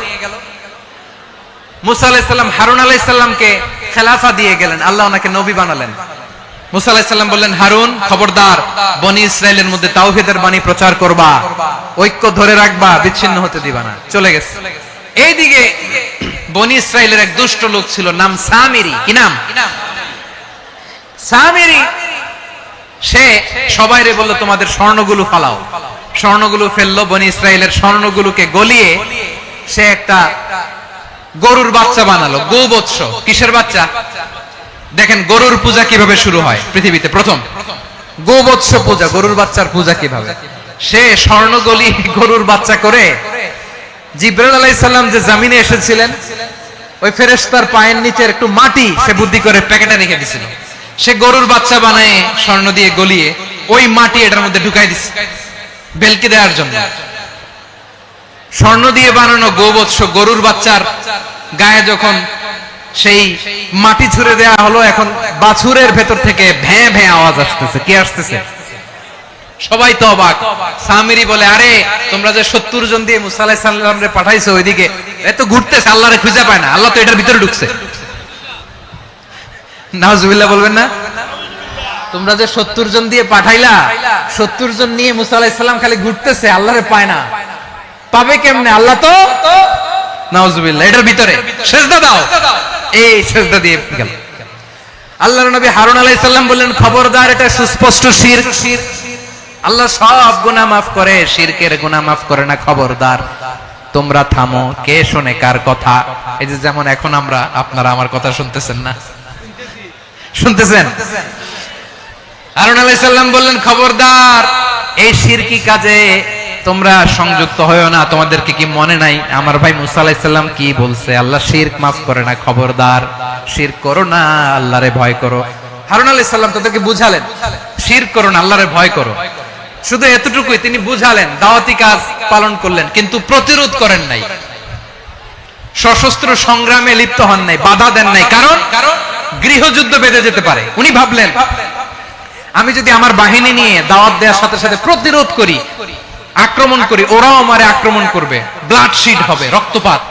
মুসা আলাইহিস সালাম হারুন আলাইহিস সালামকে খেলাফা দিয়ে গেলেন, আল্লাহ ওনাকে নবী বানালেন। মুসা আলাইহিস সালাম বললেন, হারুন খবরদার, বনি ইসরাইলের মধ্যে তাওহীদের বাণী প্রচার করবা, ঐক্য ধরে রাখবা, বিচ্ছিন্ন হতে দিবা না। চলে গেছে। এইদিকে বনি ইসরাইলের এক দুষ্ট লোক ছিল, নাম সামিরি। কি নাম? সামিরি। সে সবাইরে বলল তোমাদের স্বর্ণগুলো ফালাও। স্বর্ণগুলো ফেললো। বনি ইসরাইলের স্বর্ণগুলোকে গলিয়ে সে একটা গরুর বাচ্চা বানালো। গোবৎস। কিসের বাচ্চা? দেখেন গরুর পূজা কিভাবে শুরু হয় পৃথিবীতে প্রথম। গোবৎস পূজা, গরুর বাচ্চার পূজা কিভাবে। সে স্বর্ণ গলি গরুর বাচ্চা করে, জিবরাইল আলাইহিস সালাম যে জমিনে এসেছিলেন, ওই ফেরেশতার পায়ের নিচে একটু মাটি সে বুদ্ধি করে প্যাকেটে রেখে দিয়েছিল। সে গরুর বাচ্চা বানায় স্বর্ণ দিয়ে গলিয়ে ওই মাটি এটার মধ্যে ঢুকাই দিচ্ছে বেলকি দেওয়ার জন্য। স্বর্ণ দিয়ে বানানো গোবৎস গরুর বাচ্চার গায়ে যখন সেই মাটি ছুঁড়ে দেওয়া হলো, এখন বাছুরের ভেতর থেকে ভ্যাঁ ভ্যাঁ আওয়াজ আসতেছে। কি আসতেছে? সবাই তো অবাক। সামিরি বলে, আরে তোমরা যে 70 জন দিয়ে মুসা আলাইহিস সালামরে পাঠাইছো, ওইদিকে এত ঘুরতেছে, আল্লাহরে খুঁজে পায় না, আল্লাহ তো এটার ভিতরে ঢুকছে। নাউজুবিল্লাহ বলবেন না? তোমরা যে 70 জন দিয়ে পাঠাইলা, 70 জন নিয়ে মুসা আলাইহিস সালাম খালি ঘুরতেছে, আল্লাহরে পায় না। পাবে কেমনে? আল্লাহ তো নাউজুবিল্লাহ এটার ভিতরে। সিজদা দাও। এই সিজদা দিয়ে গেল। আল্লাহর নবী হারুন আলাইহিস সালাম বললেন, খবরদার, এটা সুস্পষ্ট শিরক। আল্লাহ সব গুনাহ মাফ করে, শিরকের গুনাহ মাফ করে না। খবরদার, তোমরা থামো। কে শোনে কার কথা? এই যে যেমন এখন আমরা, আপনারা আমার কথা শুনতেছেন না? শুনতেছেন? হারুন আলাইহিস সালাম বললেন, খবরদার, এই শিরকি কাজে তোমরা সংযুক্ত হয়ো না। তোমাদেরকে কি মনে নাই আমার ভাই মুসা আলাইহিস সালাম কি বলছে? আল্লাহ শিরক মাফ করে না। খবরদার, শিরক করো না, আল্লাহরে ভয় করো। হারুন আলাইহিস সালাম তাদেরকে বুঝালেন, শিরক করো না, আল্লাহরে ভয় করো। শুধু এতটুকুই তিনি বুঝালেন, দাওয়াতি কাজ পালন করলেন, কিন্তু প্রতিরোধ করেন নাই, সশস্ত্র সংগ্রামে লিপ্ত হন নাই, বাধা দেন নাই। কারণ গৃহযুদ্ধ বেঁধে যেতে পারে। উনি ভাবলেন, আমি যদি আমার বাহিনী নিয়ে দাওয়াত দেওয়ার সাথে সাথে প্রতিরোধ করি, আক্রমণ করি, ওরাও আমারে আক্রমণ করবে, ব্লাডশিড হবে, রক্তপাত।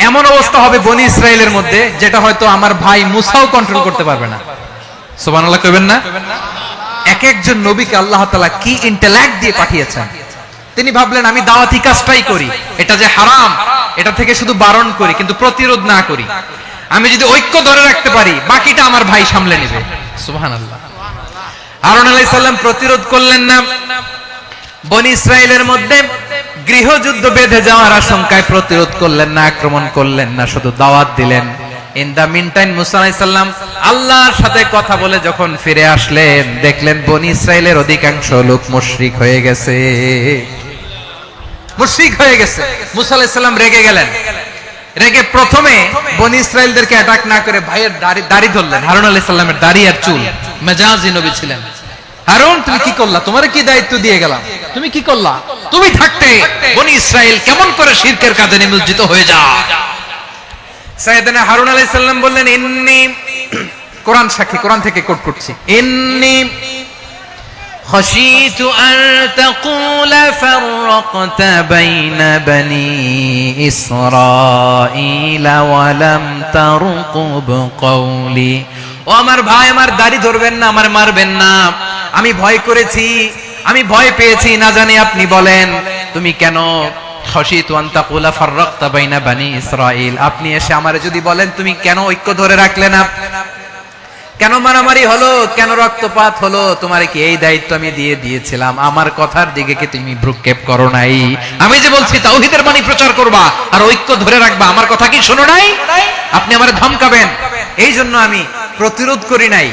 এমন অবস্থা হবে বনি ইসরাইলের মধ্যে যেটা হয়তো আমার ভাই মুসাও কন্ট্রোল করতে পারবে না। সুবহানাল্লাহ কইবেন না? এক একজন নবীকে আল্লাহ তাআলা কি ইন্টেলেক্ট দিয়ে পাঠিয়েছেন। তিনি ভাবলেন আমি দাওয়াতি কাজটাই করি, এটা যে হারাম এটা থেকে শুধু বারণ করি কিন্তু প্রতিরোধ না করি। আমি যদি ঐক্য ধরে রাখতে পারি বাকিটা আমার ভাই সামলে নেবে। সুবহানাল্লাহ। হারুন আলাইহিস সালাম প্রতিরোধ করলেন না, বনি ইসরাইলের মধ্যে গৃহযুদ্ধ বেঁধে যাওয়ার আশঙ্কায় প্রতিরোধ করলেন না, আক্রমণ করলেন না, শুধু দাওয়াত দিলেন। ইন দা মিন টাইম মুসা আলাইহিস সালাম আল্লাহর সাথে কথা বলে যখন ফিরে আসলেন, দেখলেন বনি ইসরাইলের অধিকাংশ লোক মুশরিক হয়ে গেছে, মুশরিক হয়ে গেছে। মুসা আলাইহিস সালাম রেগে গেলেন। রেগে প্রথমে বনি ইসরাইলদেরকে অ্যাটাক না করে ভাইয়ের দাড়ি ধরলেন। হারুন আলাইহিস সালামের দাড়ি আর চুল, মেজাজি নবী ছিলেন। হারুন তুমি কি করলা? তোমারে কি দায়িত্ব দিয়ে গেলাম, তুমি কি করলা? তুমি থাকতে বনি ইসরাইল কেমন করে শিরকের কাজে নিমজ্জিত হয়ে যায়? সাইয়েদনা হারুন আলাইহিস সালাম বললেন, ইন্নী, কোরআন সাক্ষী, কোরআন থেকে কোট করছি, ইন্নী খাশিতু আন তাকুলা ফাররাকতা বাইনা বনি ইসরাঈলা ওয়া লাম তারকুব কওলি। ও আমার ভাই, আমার দাড়ি ধরবেন না, আমার মারবেন না। আমি ভয় করেছি, আমি ভয় পেয়েছি, না জানি আপনি বলেন তুমি কেন খাশিতু আন তাকুলা ফাররাকতা বাইনা বনি ইসরাঈল, আপনি এসে আমারে যদি বলেন তুমি কেন ঐক্য ধরে রাখলে না, কেন মারামারি হলো, কেন রক্তপাত হলো, তোমারে কি এই দায়িত্ব আমি দিয়ে দিয়েছিলাম? আমার কথার দিকে কি তুমি ভ্রুক্ষেপ করো নাই? আমি যে বলছি তাওহীদের বাণী প্রচার করবা আর ঐক্য ধরে রাখবা, আমার কথা কি শোনো নাই? আপনি আমারে ধমকাবেন, এই জন্য আমি প্রতিরোধ করি নাই,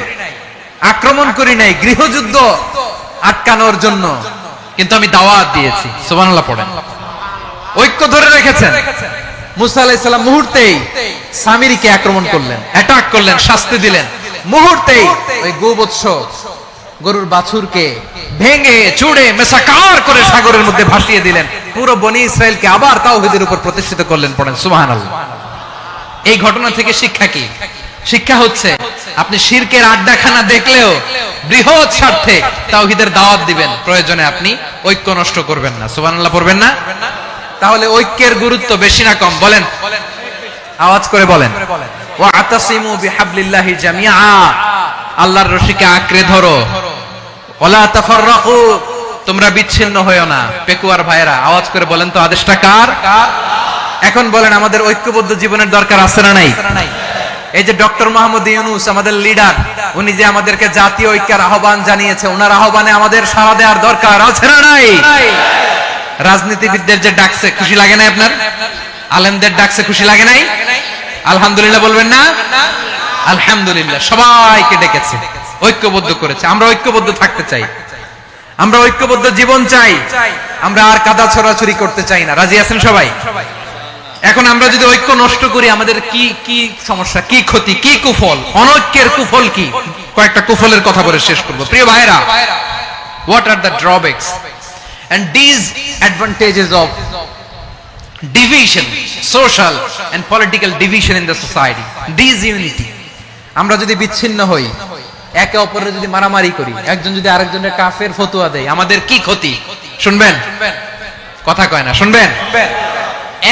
আক্রমণ করি নাই, গৃহযুদ্ধ আটকানোর জন্য, কিন্তু আমি দাওয়াত দিয়েছি। সুবহানাল্লাহ পড়েন। ঐক্য ধরে রেখেছেন। মুসা আলাইহিস সালাম মুহূর্তেই সামিরীকে আক্রমণ করলেন, অ্যাটাক করলেন, শাস্তি দিলেন। মুহূর্তেই ওই গোবৎস গরুর বাছুরকে ভেঙে চুড়ে মেসাকার করে সাগরের মধ্যে ভাসিয়ে দিলেন। পুরো বনি ইসরাইলকে আবার তাওহীদের উপর প্রতিষ্ঠিত করলেন। পড়েন সুবহানাল্লাহ। এই ঘটনা থেকে শিক্ষা কি? শিক্ষা হচ্ছে আপনি শিরকের আড্ডাখানা দেখলেও বৃহৎ স্বার্থে তাওহীদের দাওয়াত দিবেন, প্রয়োজনে আপনি ঐক্য নষ্ট করবেন না। সুবহানাল্লাহ পড়বেন না? তাহলে ঐক্যের গুরুত্ব বেশি না কম? বলেন, আওয়াজ করে বলেন। ওয়া আতাসিমু বিহাবলিল্লাহি জামিআ, আল্লাহর রশিকে আঁকড়ে ধরো। ওয়ালা তাফাররাকু, তোমরা বিচ্ছিন্ন হয়ো না। পেকুয়ার ভাইরা আওয়াজ করে বলেন তো আদেশটা কার? এখন বলেন আমাদের ঐক্যবদ্ধ জীবনের দরকার আছে না নাই? এই যে ডক্টর মোহাম্মদ ইউনূস আমাদের লিডার, উনি যে আমাদেরকে জাতীয় ঐক্যের আহ্বান জানিয়েছে, ওনার আহ্বানে আমাদের সাড়া দেওয়ার দরকার আছে না নাই? রাজনীতিবিদদের যে ডাকছে খুশি লাগে না আপনার? আলেমদের ডাকছে খুশি লাগে নাই? আলহামদুলিল্লাহ বলবেন না? আলহামদুলিল্লাহ, সবাইকে ডেকেছে, ঐক্যবদ্ধ করেছে। আমরা ঐক্যবদ্ধ থাকতে চাই, আমরা ঐক্যবদ্ধ জীবন চাই, আমরা আর কাদা ছড়াছড়ি করতে চাই না। রাজি আছেন সবাই? এখন আমরা যদি ঐক্য নষ্ট করি আমাদের কি কি সমস্যা, কি ক্ষতি, কি কুফল? অনৈক্যের কুফল কি? কয়েকটা কুফলের কথা বলে শেষ করব। প্রিয় ভাইরা, what are the drawbacks and disadvantages of division, social and political division in the society, disunity? আমরা যদি বিচ্ছিন্ন হই, একে অপরের যদি মারামারি করি, একজন যদি আরেকজনের কাফের ফতোয়া দেয়, আমাদের কি ক্ষতি? শুনবেন? কথা কয় না, শুনবেন?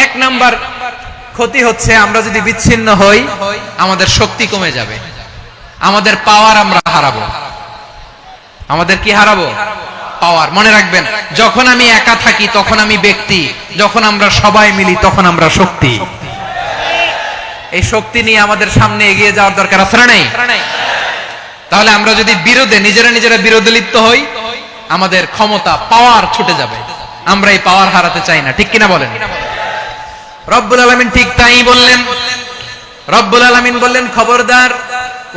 এক নাম্বার ক্ষতি হচ্ছে আমরা যদি বিচ্ছিন্ন হই আমাদের শক্তি কমে যাবে, আমাদের পাওয়ার আমরা হারাবো। আমাদের কি হারাবো? পাওয়ার। মনে রাখবেন, যখন আমি একা থাকি তখন আমি ব্যক্তি, যখন আমরা সবাই মিলি তখন আমরা শক্তি। এই শক্তি নিয়ে আমাদের সামনে এগিয়ে যাওয়ার দরকার আছে না নাই? তাহলে আমরা যদি নিজেরা বিরোধে লিপ্ত হই, আমাদের ক্ষমতা, পাওয়ার ছুটে যাবে। আমরা এই পাওয়ার হারাতে চাই না, ঠিক কিনা বলেন? রব্বুল আলামিন ঠিক তাই বললেন। রব্বুল আলামিন বললেন, খবরদার,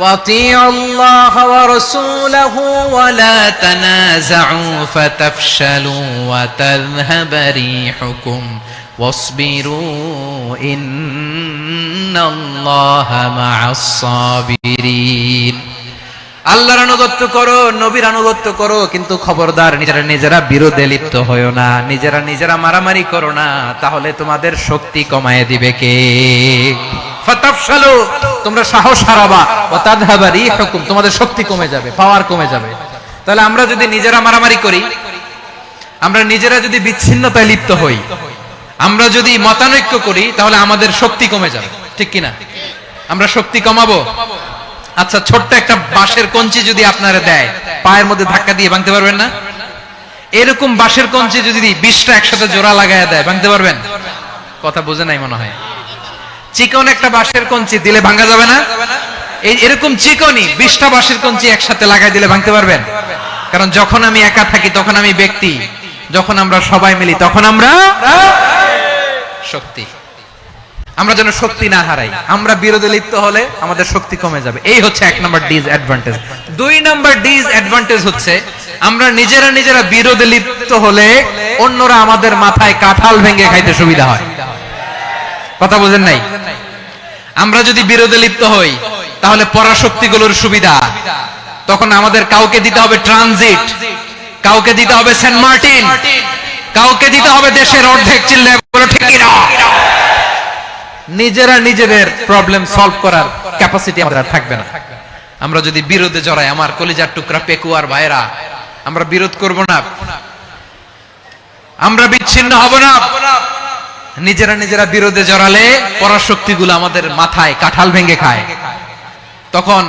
ওয়াতিউল্লাহ ওয়া রাসূলাহু ওয়া লা তানাযাউ ফাতাফশালু ওয়া তাযহাবা রিহুকুম ওয়াসবিরু ইন্নাল্লাহা মা'আস সাবিরিন। আল্লাহর আনুগত্য করো, নবীর আনুগত্য করো, কিন্তু খবরদার নিজেরা বিরোধে লিপ্ত হয়ো না, নিজেরা মারামারি করো না, তাহলে তোমাদের শক্তি কমায় দিবে কে? ফাতাফশালু, তোমরা সাহস হারাবা, ওয়া তাযহাবা রিহুকুম, তোমাদের শক্তি কমে যাবে, পাওয়ার কমে যাবে। তাহলে আমরা যদি নিজেরা মারামারি করি, আমরা নিজেরা যদি বিচ্ছিন্নতায় লিপ্ত হই, আমরা যদি মতানৈক্য করি, তাহলে আমাদের শক্তি কমে যাবে, ঠিক কিনা? আমরা শক্তি কমাবো। আচ্ছা, ছোট্ট একটা বাঁশের কঞ্চি যদি আপনারা দেয়, পায়ের মধ্যে ধাক্কা দিয়ে ভাঙতে পারবেন না? এরকম বাঁশের কঞ্চি যদি 20টা একসাথে জোড়া লাগায় দেয়, ভাঙতে পারবেন? কথা বোঝে নাই মনে হয়। চিকন একটা বাঁশের কঞ্চি দিলে ভাঙা যাবে না? এরকম চিকনই 20টা বাঁশের কঞ্চি একসাথে লাগাই দিলে ভাঙতে পারবেন? কারণ যখন আমি একা থাকি তখন আমি ব্যক্তি, যখন আমরা সবাই মিলি তখন আমরা শক্তি। আমরা যেন শক্তি না হারাই। আমরা বিরোধে লিপ্ত হলে আমাদের শক্তি কমে যাবে। এই হচ্ছে 1 নাম্বার ডিসঅ্যাডভান্টেজ। 2 নাম্বার ডিসঅ্যাডভান্টেজ হচ্ছে আমরা নিজেরা বিরোধে লিপ্ত হলে অন্যরা আমাদের মাথায় কাঁঠাল ভেঙে খাইতে সুবিধা হয়। কথা বোঝেন নাই? আমরা যদি বিরোধে লিপ্ত হই তাহলে পরাশক্তিগুলোর সুবিধা, তখন আমাদের কাউকে দিতে হবে ট্রানজিট, কাউকে দিতে হবে সেন্ট মার্টিন, কাউকে দিতে হবে দেশের অর্ধেক। চিল্লায় বলো ঠিক কি না? নিজেরা নিজেদের প্রবলেম সলভ করার ক্যাপাসিটি আমাদের থাকবে না। আমরা যদি বিরোধে জড়াই, আমার কলিজার টুকরা পেকুয়ার ভাইরা, আমরা বিরোধ করব না, আমরা বিচ্ছিন্ন হব না। নিজেরা বিরোধে জড়ালে পরাশক্তিগুলো আমাদের মাথায় কাঁঠাল ভেঙে খায়। তখন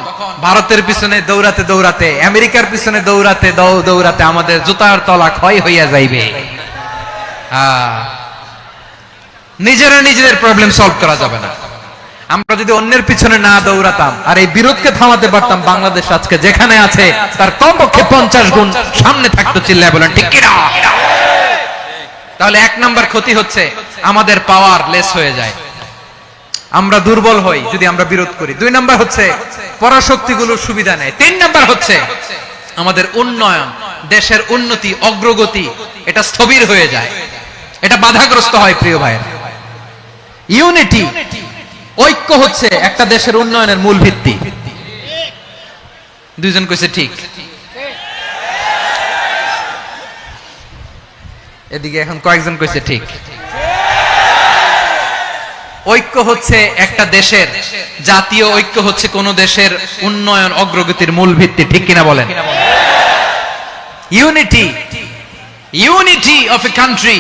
ভারতের পিছনে দৌড়াতে দৌড়াতে, আমেরিকার পিছনে দৌড়াতে দৌড়াতে আমাদের জুতার তলা ক্ষয় হইয়া যাইবে। নিজেরা নিজেদের প্রবলেম সলভ করা যাবে না। আমরা যদি অন্যের পিছনে না দৌড়াতাম আর এই বিরোধকে থামাতে পারতাম, বাংলাদেশ আজকে যেখানে আছে তার কমপক্ষে 50 গুণ সামনে থাকতো। চিল্লায় বলেন ঠিক কি না? তাহলে 1 নাম্বার ক্ষতি হচ্ছে আমাদের পাওয়ার লেস হয়ে যায়, আমরা দুর্বল হই যদি আমরা বিরোধ করি। 2 নাম্বার হচ্ছে পরাশক্তিগুলোর সুবিধা নেয়। 3 নাম্বার হচ্ছে আমাদের উন্নয়ন, দেশের উন্নতি, অগ্রগতি এটা স্থবির হয়ে যায়, এটা বাধাগ্রস্ত হয়। প্রিয় ভাইরা, ইউনিটি, ঐক্য হচ্ছে একটা দেশের উন্নয়নের মূল ভিত্তি। 2 জন কইছে ঠিক। এদিকে এখন কয়েকজন কইছে ঠিক। ঐক্য হচ্ছে একটা দেশের, জাতীয় ঐক্য হচ্ছে কোন দেশের উন্নয়ন অগ্রগতির মূল ভিত্তি, ঠিক কিনা বলেন? ইউনিটি অফ এ কান্ট্রি,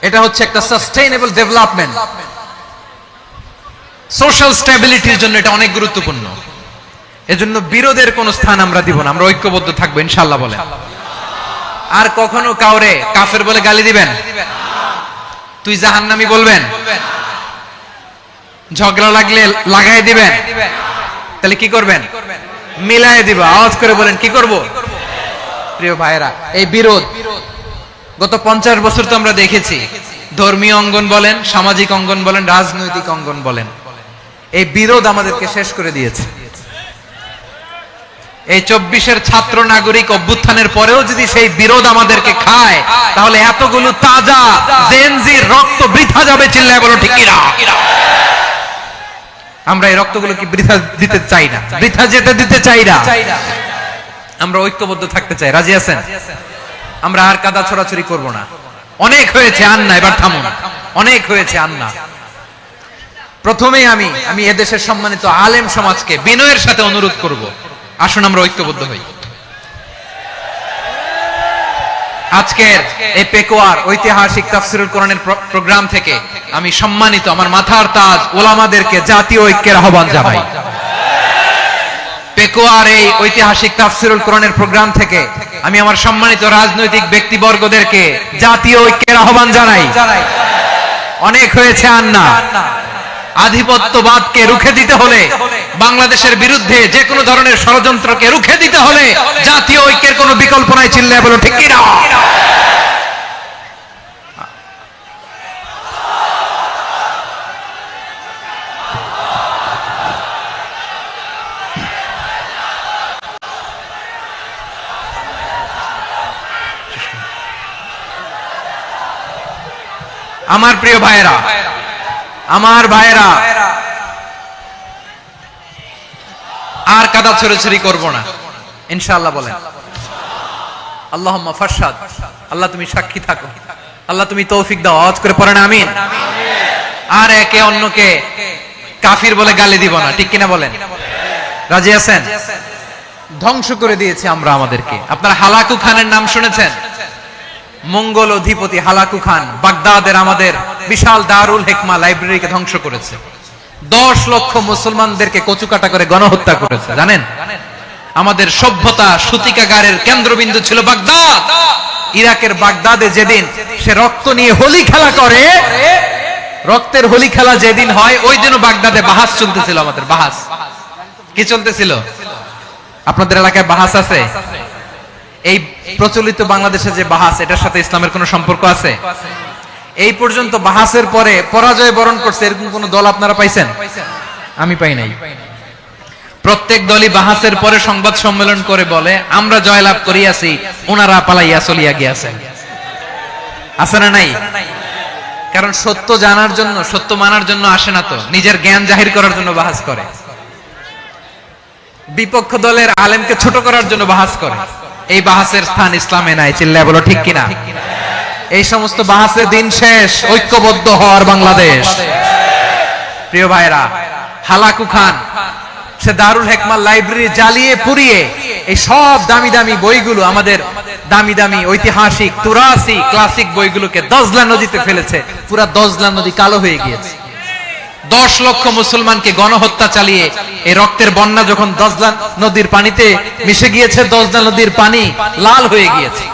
এটা হচ্ছে একটা সাস্টেইনেবল ডেভেলপমেন্ট, সোশ্যাল স্ট্যাবিলিটির জন্য এটা অনেক গুরুত্বপূর্ণ। এজন্য বিরোধের কোন স্থান আমরা দিব না, আমরা ঐক্যবদ্ধ থাকবো ইনশাআল্লাহ বলেন। আর কখনো কাউরে কাফের বলে গালি দিবেন, তুই জাহান্নামী বলবেন, ঝগড়া লাগলে লাগাই দিবেন, তাহলে কি করবেন? মিলাই দিব। আওয়াজ করে বলেন কি করব? প্রিয় ভাইরা, এই বিরোধ গত 50 বছর তো আমরা দেখেছি, ধর্মীয় অঙ্গন বলেন, সামাজিক অঙ্গন বলেন, রাজনৈতিক অঙ্গন বলেন, এই বিরোধ আমাদেরকে শেষ করে দিয়েছে। এই 24-এর ছাত্র নাগরিক অভ্যুত্থানের পরেও যদি সেই বিরোধ আমাদেরকে খায়, তাহলে এতগুলো তাজা জেনজির রক্ত বৃথা যাবে। চিল্লায় বলো ঠিক কি না? আমরা এই রক্তগুলো কি বৃথা দিতে চাই না, বৃথা যেতে দিতে চাই না। আমরা ঐক্যবদ্ধ থাকতে চাই। রাজি আছেন? আমরা আর কাদা ছড়াছড়ি করব না। অনেক হয়েছে, আন্না, এবার থামুন। অনেক হয়েছে, আন্না। প্রথমেই আমি এদেশের সম্মানিত আলেম সমাজকে বিনয়ের সাথে অনুরোধ করব, আসুন আমরা ঐক্যবদ্ধ হই। আজকের এই পেকুয়ার ঐতিহাসিক তাফসীরুল কোরআনের প্রোগ্রাম থেকে আমি সম্মানিত আমার মাথার তাজ ওলামাদেরকে জাতীয় ঐক্যের আহ্বান জানাই। পেকুয়ার এই ঐতিহাসিক তাফসীরুল কোরআনের প্রোগ্রাম থেকে আমি আমার সম্মানিত রাজনৈতিক ব্যক্তিবর্গদেরকে জাতীয় ঐক্যের আহ্বান জানাই। অনেক হয়েছে, আন্না। আধিপত্যবাদকে রুখে দিতে হলে, বাংলাদেশের বিরুদ্ধে যে কোনো ধরনের ষড়যন্ত্রকে রুখে দিতে হলে জাতীয় ঐক্যের কোনো বিকল্প নাই। চিল্লায় বলো ঠিক কি না? আমার প্রিয় ভাইয়েরা, আমার ভাইয়েরা, আর কাদা ছড়াছড়ি করব না ইনশাআল্লাহ বলেন। আল্লাহুম্মা ফাশহাদ, আল্লাহ তুমি সাক্ষী থাকো, আল্লাহ তুমি তৌফিক দাও। আওয়াজ করে পড়েন আমিন। আর একে অন্যকে কাফির বলে গালি দিব না, ঠিক কিনা বলেন? রাজি আছেন? ধ্বংস করে দিয়েছি আমরা আমাদেরকে। আপনারা হালাকু খানের নাম শুনেছেন? মঙ্গল অধিপতি হালাকু খান বাগদাদের আমাদের বিশাল দারুল হিকমা লাইব্রেরিকে ধ্বংস করেছে। 10 লক্ষ মুসলমানদেরকে কচুকাটা করে গণহত্যা করেছে। জানেন, আমাদের সভ্যতা সূতিকাগারের কেন্দ্রবিন্দু ছিল বাগদাদ। ইরাকের বাগদাদে যেদিন সে রক্ত নিয়ে হোলি খেলা করে, রক্তের হোলি খেলা যেদিন হয়, ওই দিনও বাগদাদে বাহাস চলতেছিল। আমাদের বাহাস কি চলতেছিল? আপনাদের এলাকায় বাহাস আছে? এই প্রচলিত বাংলাদেশে যে বাহাস, এটার সাথে ইসলামের কোনো সম্পর্ক আছে? এই পর্যন্ত বাহাসের পরে পরাজয় বরণ করছে এরকম কোন দল আপনারা পাইছেন? আমি পাই নাই। প্রত্যেক দলই বাহাসের পরে সংবাদ সম্মেলন করে বলে, আমরা জয়লাভ করিয়াছি, ওনারা পালাইয়া চলিয়া গিয়াছেন। আছে না নাই? কারণ সত্য জানার জন্য, সত্য মানার জন্য আসে না তো, নিজের জ্ঞান জাহির করার জন্য বাহাস করে। বিপক্ষ দলের আলেমকে ছোট করার জন্য বাহাস করে। এই বাহাসের স্থান ইসলামে নাই। চিল্লায় বলো ঠিক কিনা? এই সমস্ত বাহাসের দিন শেষ। ঐক্যবদ্ধ হওয়ার বাংলাদেশ। প্রিয় ভাইরা, হালাকু খান সে দারুল হিকমা লাইব্রেরি জ্বালিয়ে পুড়িয়ে এই সব দামি দামি বইগুলো, আমাদের দামি দামি ঐতিহাসিক তুরাসি ক্লাসিক বইগুলোকে দজলা নদীতে ফেলেছে। পুরা দজলা নদী কালো হয়ে গিয়েছে। 10 লক্ষ মুসলমানকে গণহত্যা চালিয়ে এই রক্তের বন্যা যখন দজলা নদীর পানিতে মিশে গিয়েছে, দজলা নদীর পানি লাল হয়ে গিয়েছে।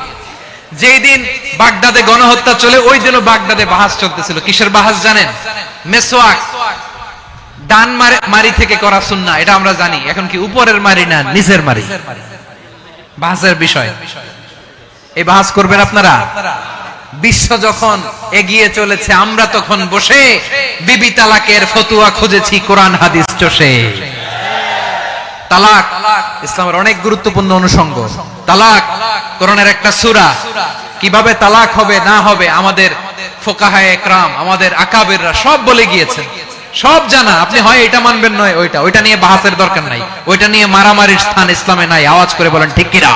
যেই দিন বাগদাদে গণহত্যা চলে, ওই দিনও বাগদাদে বাহাস চলতেছিল। কিসের বাহাস জানেন? মেসওয়াক, ডান মারি থেকে করা সুন্নাহ, এটা আমরা জানি। এখন কি উপরের মারি না নিচের মারি? বাহাসের বিষয়। এই বাহাস করবেন আপনারা? বিশ্ব যখন এগিয়ে চলেছে, আমরা তখন বসে বিবি তালাকের ফতুয়া খুঁজেছি কোরআন হাদিস চষে। তালাক ইসলামের অনেক গুরুত্বপূর্ণ অনুষঙ্গ। তালাক কোরআনের একটা সূরা। কিভাবে তালাক হবে না হবে আমাদের ফুকাহায়ে ইকরাম, আমাদের আকাবেররা সব বলে গিয়েছেন, সব জানা। আপনি হয় এটা মানবেন, নয় ওইটা। ওইটা নিয়ে বাহাসের দরকার নাই, ওইটা নিয়ে মারামারির স্থান ইসলামে নাই। আওয়াজ করে বলেন ঠিক কিনা?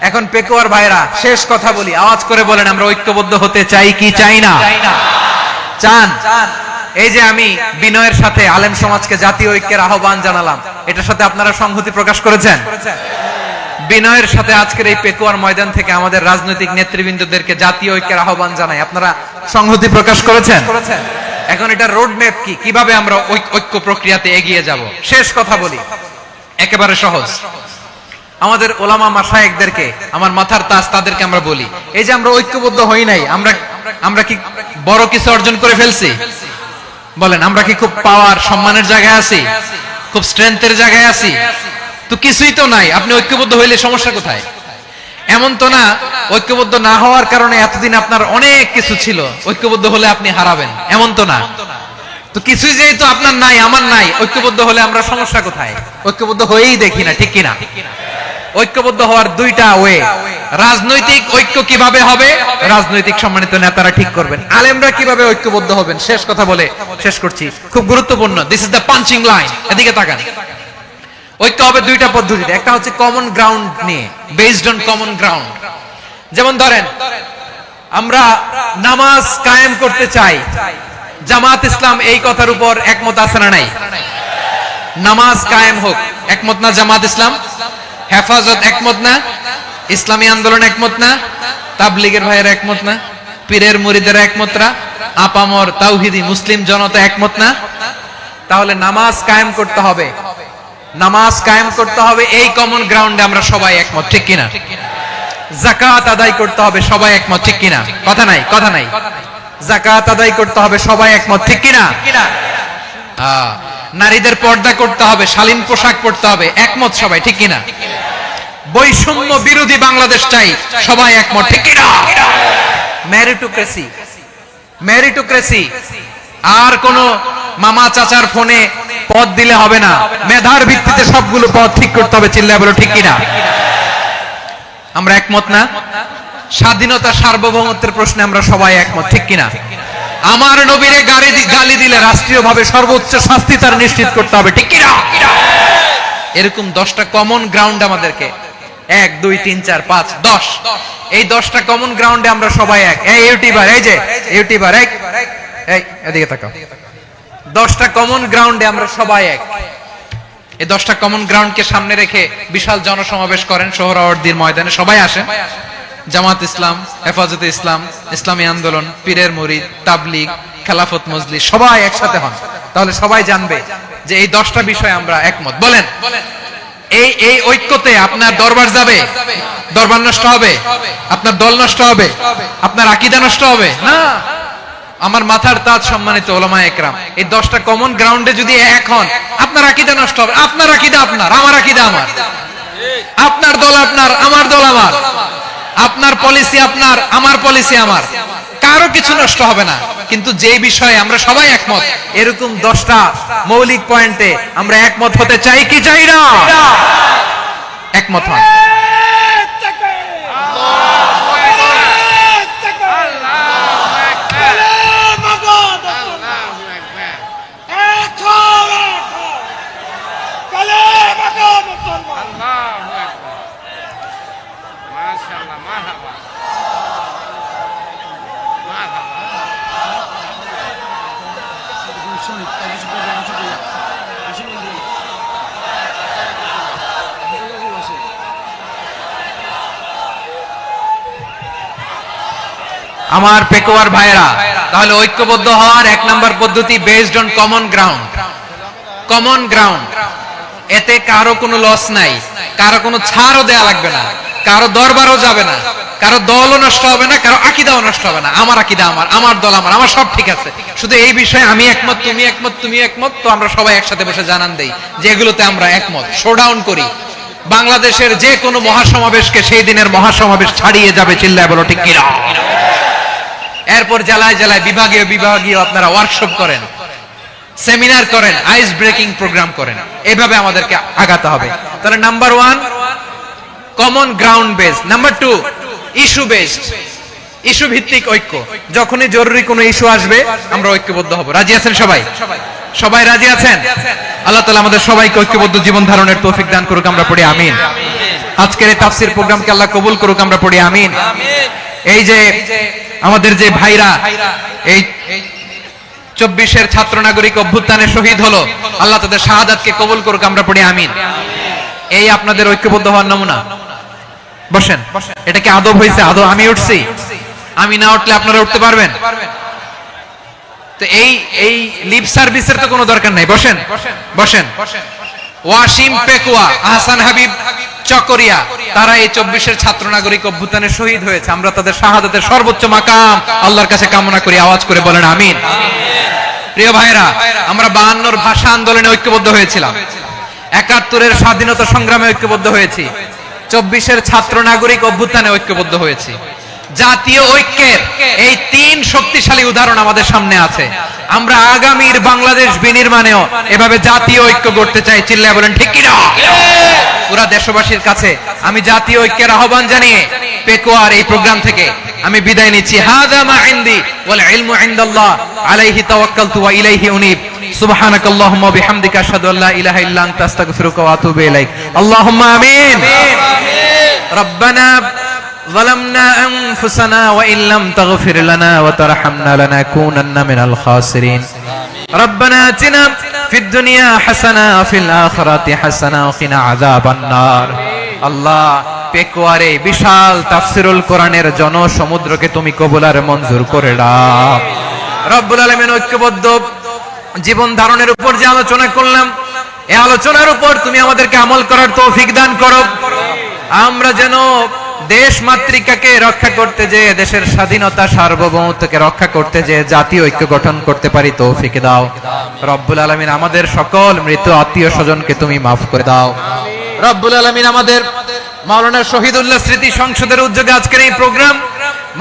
এখন পেকুয়ার ভাইরা, শেষ কথা বলি, আওয়াজ করে বলেন আমরা ঐক্যবদ্ধ হতে চাই কি চাই না? চান? এই যে আমি বিনয়ের সাথে আলেম সমাজকে জাতীয় ঐক্যের আহ্বান জানালাম, এটার সাথে আপনারা সংহতি প্রকাশ করেছেন? বিনয়ের সাথে আজকের এই পেকুয়ার ময়দান থেকে আমাদের রাজনৈতিক নেতৃবৃন্দদেরকে জাতীয় ঐক্যের আহ্বান জানাই, আপনারা সংহতি প্রকাশ করেছেন? এখন এটা রোড ম্যাপ কি, কিভাবে আমরা ঐক্য প্রক্রিয়াতে এগিয়ে যাব? শেষ কথা বলি, একেবারে সহজ। আমাদের ওলামা মাশায়েখদেরকে, আমার মাথার তাজ, তাদেরকে আমরা বলি, এই যে আমরা ঐক্যবদ্ধ হই নাই, আমরা কি বড় কিছু অর্জন করে ফেলছি? বলেন, আমরা কি খুব পাওয়ার সম্মানের জায়গায় আছি? খুব স্ট্রেংথের জায়গায় আছি? তো কিছুই তো নাই। আপনি ঐক্যবদ্ধ হইলে সমস্যা কোথায়? এমন তো না ঐক্যবদ্ধ না হওয়ার কারণে এতদিন আপনার অনেক কিছু ছিল, ঐক্যবদ্ধ হলে আপনি হারাবেন, এমন তো না। তো কিছুই যেহেতু আপনার নাই, আমার নাই, ঐক্যবদ্ধ হলে আমরা সমস্যা কোথায়? ঐক্যবদ্ধ হয়েই দেখি না, ঠিক কিনা? ঐক্যবদ্ধ হওয়ার দুইটা ওয়ে। রাজনৈতিক ঐক্য কিভাবে হবে? রাজনৈতিক সম্মানিত নেতারা ঠিক করবেন। আলেমরা কিভাবে ঐক্যবদ্ধ হবেন? শেষ কথা বলে শেষ করছি, খুব গুরুত্বপূর্ণ। This is the punching line. এদিকে তাকান। ঐক্য হবে দুইটা পদ্ধতিতে। একটা হচ্ছে কমন গ্রাউন্ড নিয়ে, বেসড অন কমন গ্রাউন্ড। যেমন ধরেন, আমরা নামাজ কায়েম করতে চাই, জামাত ইসলাম এই কথার উপর একমত আছে না নাই? নামাজ কায়েম হোক, একমত না জামাত ইসলাম? হেফাজত একমত না? ইসলামী আন্দোলন একমত না? তাবলীগের ভাইয়েরা একমত না? পীরের মুরিদেরা একমত না? আপামর তাওহীদি মুসলিম জনতা একমত না? তাহলে নামাজ কায়েম করতে হবে, নামাজ কায়েম করতে হবে, এই কমন গ্রাউন্ডে আমরা সবাই একমত, ঠিক কিনা? যাকাত আদায় করতে হবে, সবাই একমত, ঠিক কিনা? কথা নাই, কথা নাই। যাকাত আদায় করতে হবে, সবাই একমত, ঠিক কিনা? নারীদের পর্দা করতে হবে, শালীন পোশাক পরতে হবে, একমত সবাই, ঠিক কিনা? বৈষম্য বিরোধী বাংলাদেশ চাই, সবাই একমত, ঠিক কিনা? মেরিটোক্রেসি, মেরিটোক্রেসি, আর কোন মামা চাচার ফোনে পদ দিলে হবে না, মেধার ভিত্তিতে সবগুলো পদ ঠিক করতে হবে। চিল্লায় বলো ঠিক কিনা? আমরা একমত না? স্বাধীনতা সার্বভৌমত্বের প্রশ্নে আমরা সবাই একমত, ঠিক কিনা? আমার নবীরে গালি দিলে রাষ্ট্রীয়ভাবে সর্বোচ্চ শাস্তি তার নিশ্চিত করতে হবে, ঠিক কিনা? এরকম 10টা কমন গ্রাউন্ড আমাদেরকে, 1 2 3 4 5 10, এই 10টা কমন গ্রাউন্ডে আমরা সবাই এক। এই ইউটিউবার, এই যে ইউটিউবার, এই এদিকে তাকাও। 10টা কমন গ্রাউন্ডে আমরা সবাই এক। এই 10টা কমন গ্রাউন্ডকে সামনে রেখে বিশাল জনসমাবেশ করেন সোহরাওয়ার্দীর ময়দানে, সবাই আসেন। জামাত ইসলাম, হেফাজতে ইসলাম, ইসলামী আন্দোলন, পীরের মুরিদ, তাবলীগ, খেলাফত মজলিস সবাই একসাথে হন, তাহলে সবাই জানবে যে এই 10টা বিষয়ে আমরা একমত। বলেন, এই ঐক্যতে আপনার দরবার যাবে? দরবার নষ্ট হবে? আপনার দল নষ্ট হবে? আপনার আকীদা নষ্ট হবে? না। আমার মাথার তাজ সম্মানিত উলামায়ে একরাম, এই 10টা কমন গ্রাউন্ডে যদি এক হন, আপনার আকীদা নষ্ট হবে? আপনার আকীদা আপনার, আমার আকীদা আমার, আপনার দল আপনার, আমার দল আমার, আপনার পলিসি আপনার, আমার পলিসি আমার, কারো কিছু নষ্ট হবে না। কিন্তু যে বিষয়ে আমরা সবাই একমত, এরকম 10টা মৌলিক পয়েন্টে আমরা একমত হতে চাই কি চাই না? একমত হন। আমার পেকুয়ার ভাইরা, তাহলে ঐক্যবদ্ধ হওয়ার 1 নাম্বার পদ্ধতি based on common ground. Common ground, এতে কারো কোনো লস নাই, কারো কোনো ছাড়ও দেয়া লাগবে না, কারো দরবারও যাবে না, কারো দলও নষ্ট হবে না, কারো আকীদাও নষ্ট হবে না। আমার আকীদা আমার, আমার দল আমার, আমার সব ঠিক আছে, শুধু এই বিষয়ে আমি একমত, তুমি একমত, তুমি একমত, তো আমরা সবাই একসাথে বসে জানান দেই যে এগুলোতে আমরা একমত, শোডাউন করি। বাংলাদেশের যে কোনো মহাসমাবেশকে সেই দিনের মহাসমাবেশ ছাড়িয়ে যাবে, চিল্লায় বলো ঠিক কিনা? এরপর জেলায় জেলায় বিভাগীয় বিভাগীয় আপনারা ওয়ার্কশপ করেন, সেমিনার করেন, আইস ব্রেকিং প্রোগ্রাম করেন, এভাবে আমাদেরকে আগাতে হবে। তাহলে number 1 common ground base, number 2 issue based, issue ভিত্তিক ঐক্য। যখনই জরুরি কোনো ইস্যু আসবে আমরা ঐক্যবদ্ধ হব। রাজি আছেন সবাই? সবাই রাজি আছেন? আল্লাহ তাআলা আমাদের সবাইকে ঐক্যবদ্ধ জীবন ধারণের তৌফিক দান করুক, আমরা পড়ি আমিন। আজকের এই তাফসীর প্রোগ্রামকে আল্লাহ কবুল করুক, আমরা পড়ি আমিন। এই যে আমাদের যে ভাইরা এই 24-এর ছাত্র নাগরিক অভ্যুত্থানে শহীদ হলো, আল্লাহ তাদের শাহাদাতকে কবুল করুক, আমরা পড়ি আমিন। এই আপনাদের ঐক্যবদ্ধ হওয়ার নমুনা। বসেন, এটা কি আদব হয়েছে? আদব আমি উঠছি, আমি না উঠলে আপনারা উঠতে পারবেন? তো এই লিপ সার্ভিসের তো কোনো দরকার নাই। বসেন বসেন। ওয়াসিম পেকুয়া, আহসান হাবিব চকরিয়া, তারা এই 24-এর ছাত্র নাগরিক অভ্যুত্থানে শহীদ হয়েছে। আমরা তাদের শাহাদাতের সর্বোচ্চ মাকাম আল্লাহর কাছে কামনা করি, আওয়াজ করে বলেন আমিন। প্রিয় ভাইরা, আমরা 52-র ভাষা আন্দোলনে ঐক্যবদ্ধ হয়েছিলাম, 71-এর স্বাধীনতা সংগ্রামে ঐক্যবদ্ধ হয়েছি, 24-এর ছাত্র নাগরিক অভ্যুত্থানে ঐক্যবদ্ধ হয়েছি। জাতীয় ঐক্যের এই 3 শক্তিশালী উদাহরণ আমাদের সামনে আছে। আমরা আগামীর বাংলাদেশ বিনির্মাণেও এভাবে জাতীয় ঐক্য গড়তে চাই, চিল্লায় বলেন ঠিক কি না? পুরা দেশবাসীর কাছে আমি জাতীয় ঐক্যের আহ্বান জানিয়ে পেকুয়ার এই প্রোগ্রাম থেকে আমি বিদায় নিচ্ছি। হাযা মা ইনদি ওয়াল ইলমু ইনদাল্লাহ আলাইহি তাওয়াক্কালতু ওয়া ইলাইহি উনীব। সুবহানাকাল্লাহুম্মা ওয়া বিহামদিকা আশহাদু আল্লা ইলাহা ইল্লা আনতা আস্তাগফিরুকা ওয়া আতুবু ইলাইক। আল্লাহুম্মা আমিন। রব্বানা ظلمنا أنفسنا وإن لم تغفر لنا وترحمنا لنكونن من الخاسرين. ربنا آتنا في الدنيا حسنة وفي الآخرة حسنة وقنا عذاب النار. আল্লাহ, পেকুয়ারে বিশাল তাফসিরুল কোরআনের জনসমুদ্রকে তুমি কবুল আর মঞ্জুর করে দাও। রব্বুল আলামিন, ঐক্যবদ্ধ জীবন ধারণের উপর যে আলোচনা করলাম, এই আলোচনার উপর তুমি আমাদেরকে আমল করার তৌফিক দান করো। আমরা যেন দেশ মাতৃকাকে রক্ষা করতে যে, দেশের স্বাধীনতা সার্বভৌমত্বকে রক্ষা করতে যে জাতীয় ঐক্য গঠন করতে পারি, তৌফিক দাও। রব্বুল আলামিন, আমাদের সকল মৃত আত্মীয় স্বজনকে তুমি মাফ করে দাও। রব্বুল আলামিন, আমাদের মাওলানা শহীদুল্লাহ স্মৃতি সংসদের উদ্যোগে আজকের এই প্রোগ্রাম,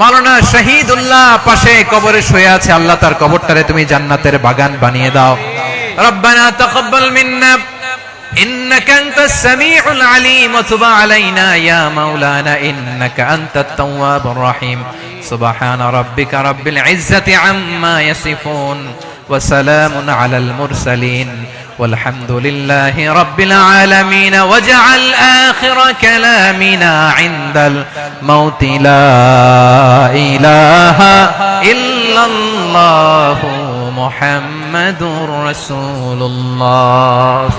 মাওলানা শহীদুল্লাহ পাশে কবরে শুয়ে আছে, আল্লাহ তার কবরটারে তুমি জান্নাতের বাগান বানিয়ে দাও। রব্বানা তাকাব্বাল মিন্না إنك أنت السميع العليم وتب علينا يا مولانا إنك أنت التواب الرحيم. سبحان ربك رب العزة عما يصفون وسلام على المرسلين والحمد لله رب العالمين. واجعل آخر كلامنا عند الموت لا إله إلا الله محمد رسول الله.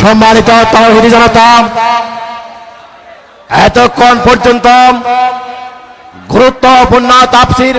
সম্মানিত তাওহীদি জনতা, এতক্ষণ পর্যন্ত গুরুত্বপূর্ণ তাফসীর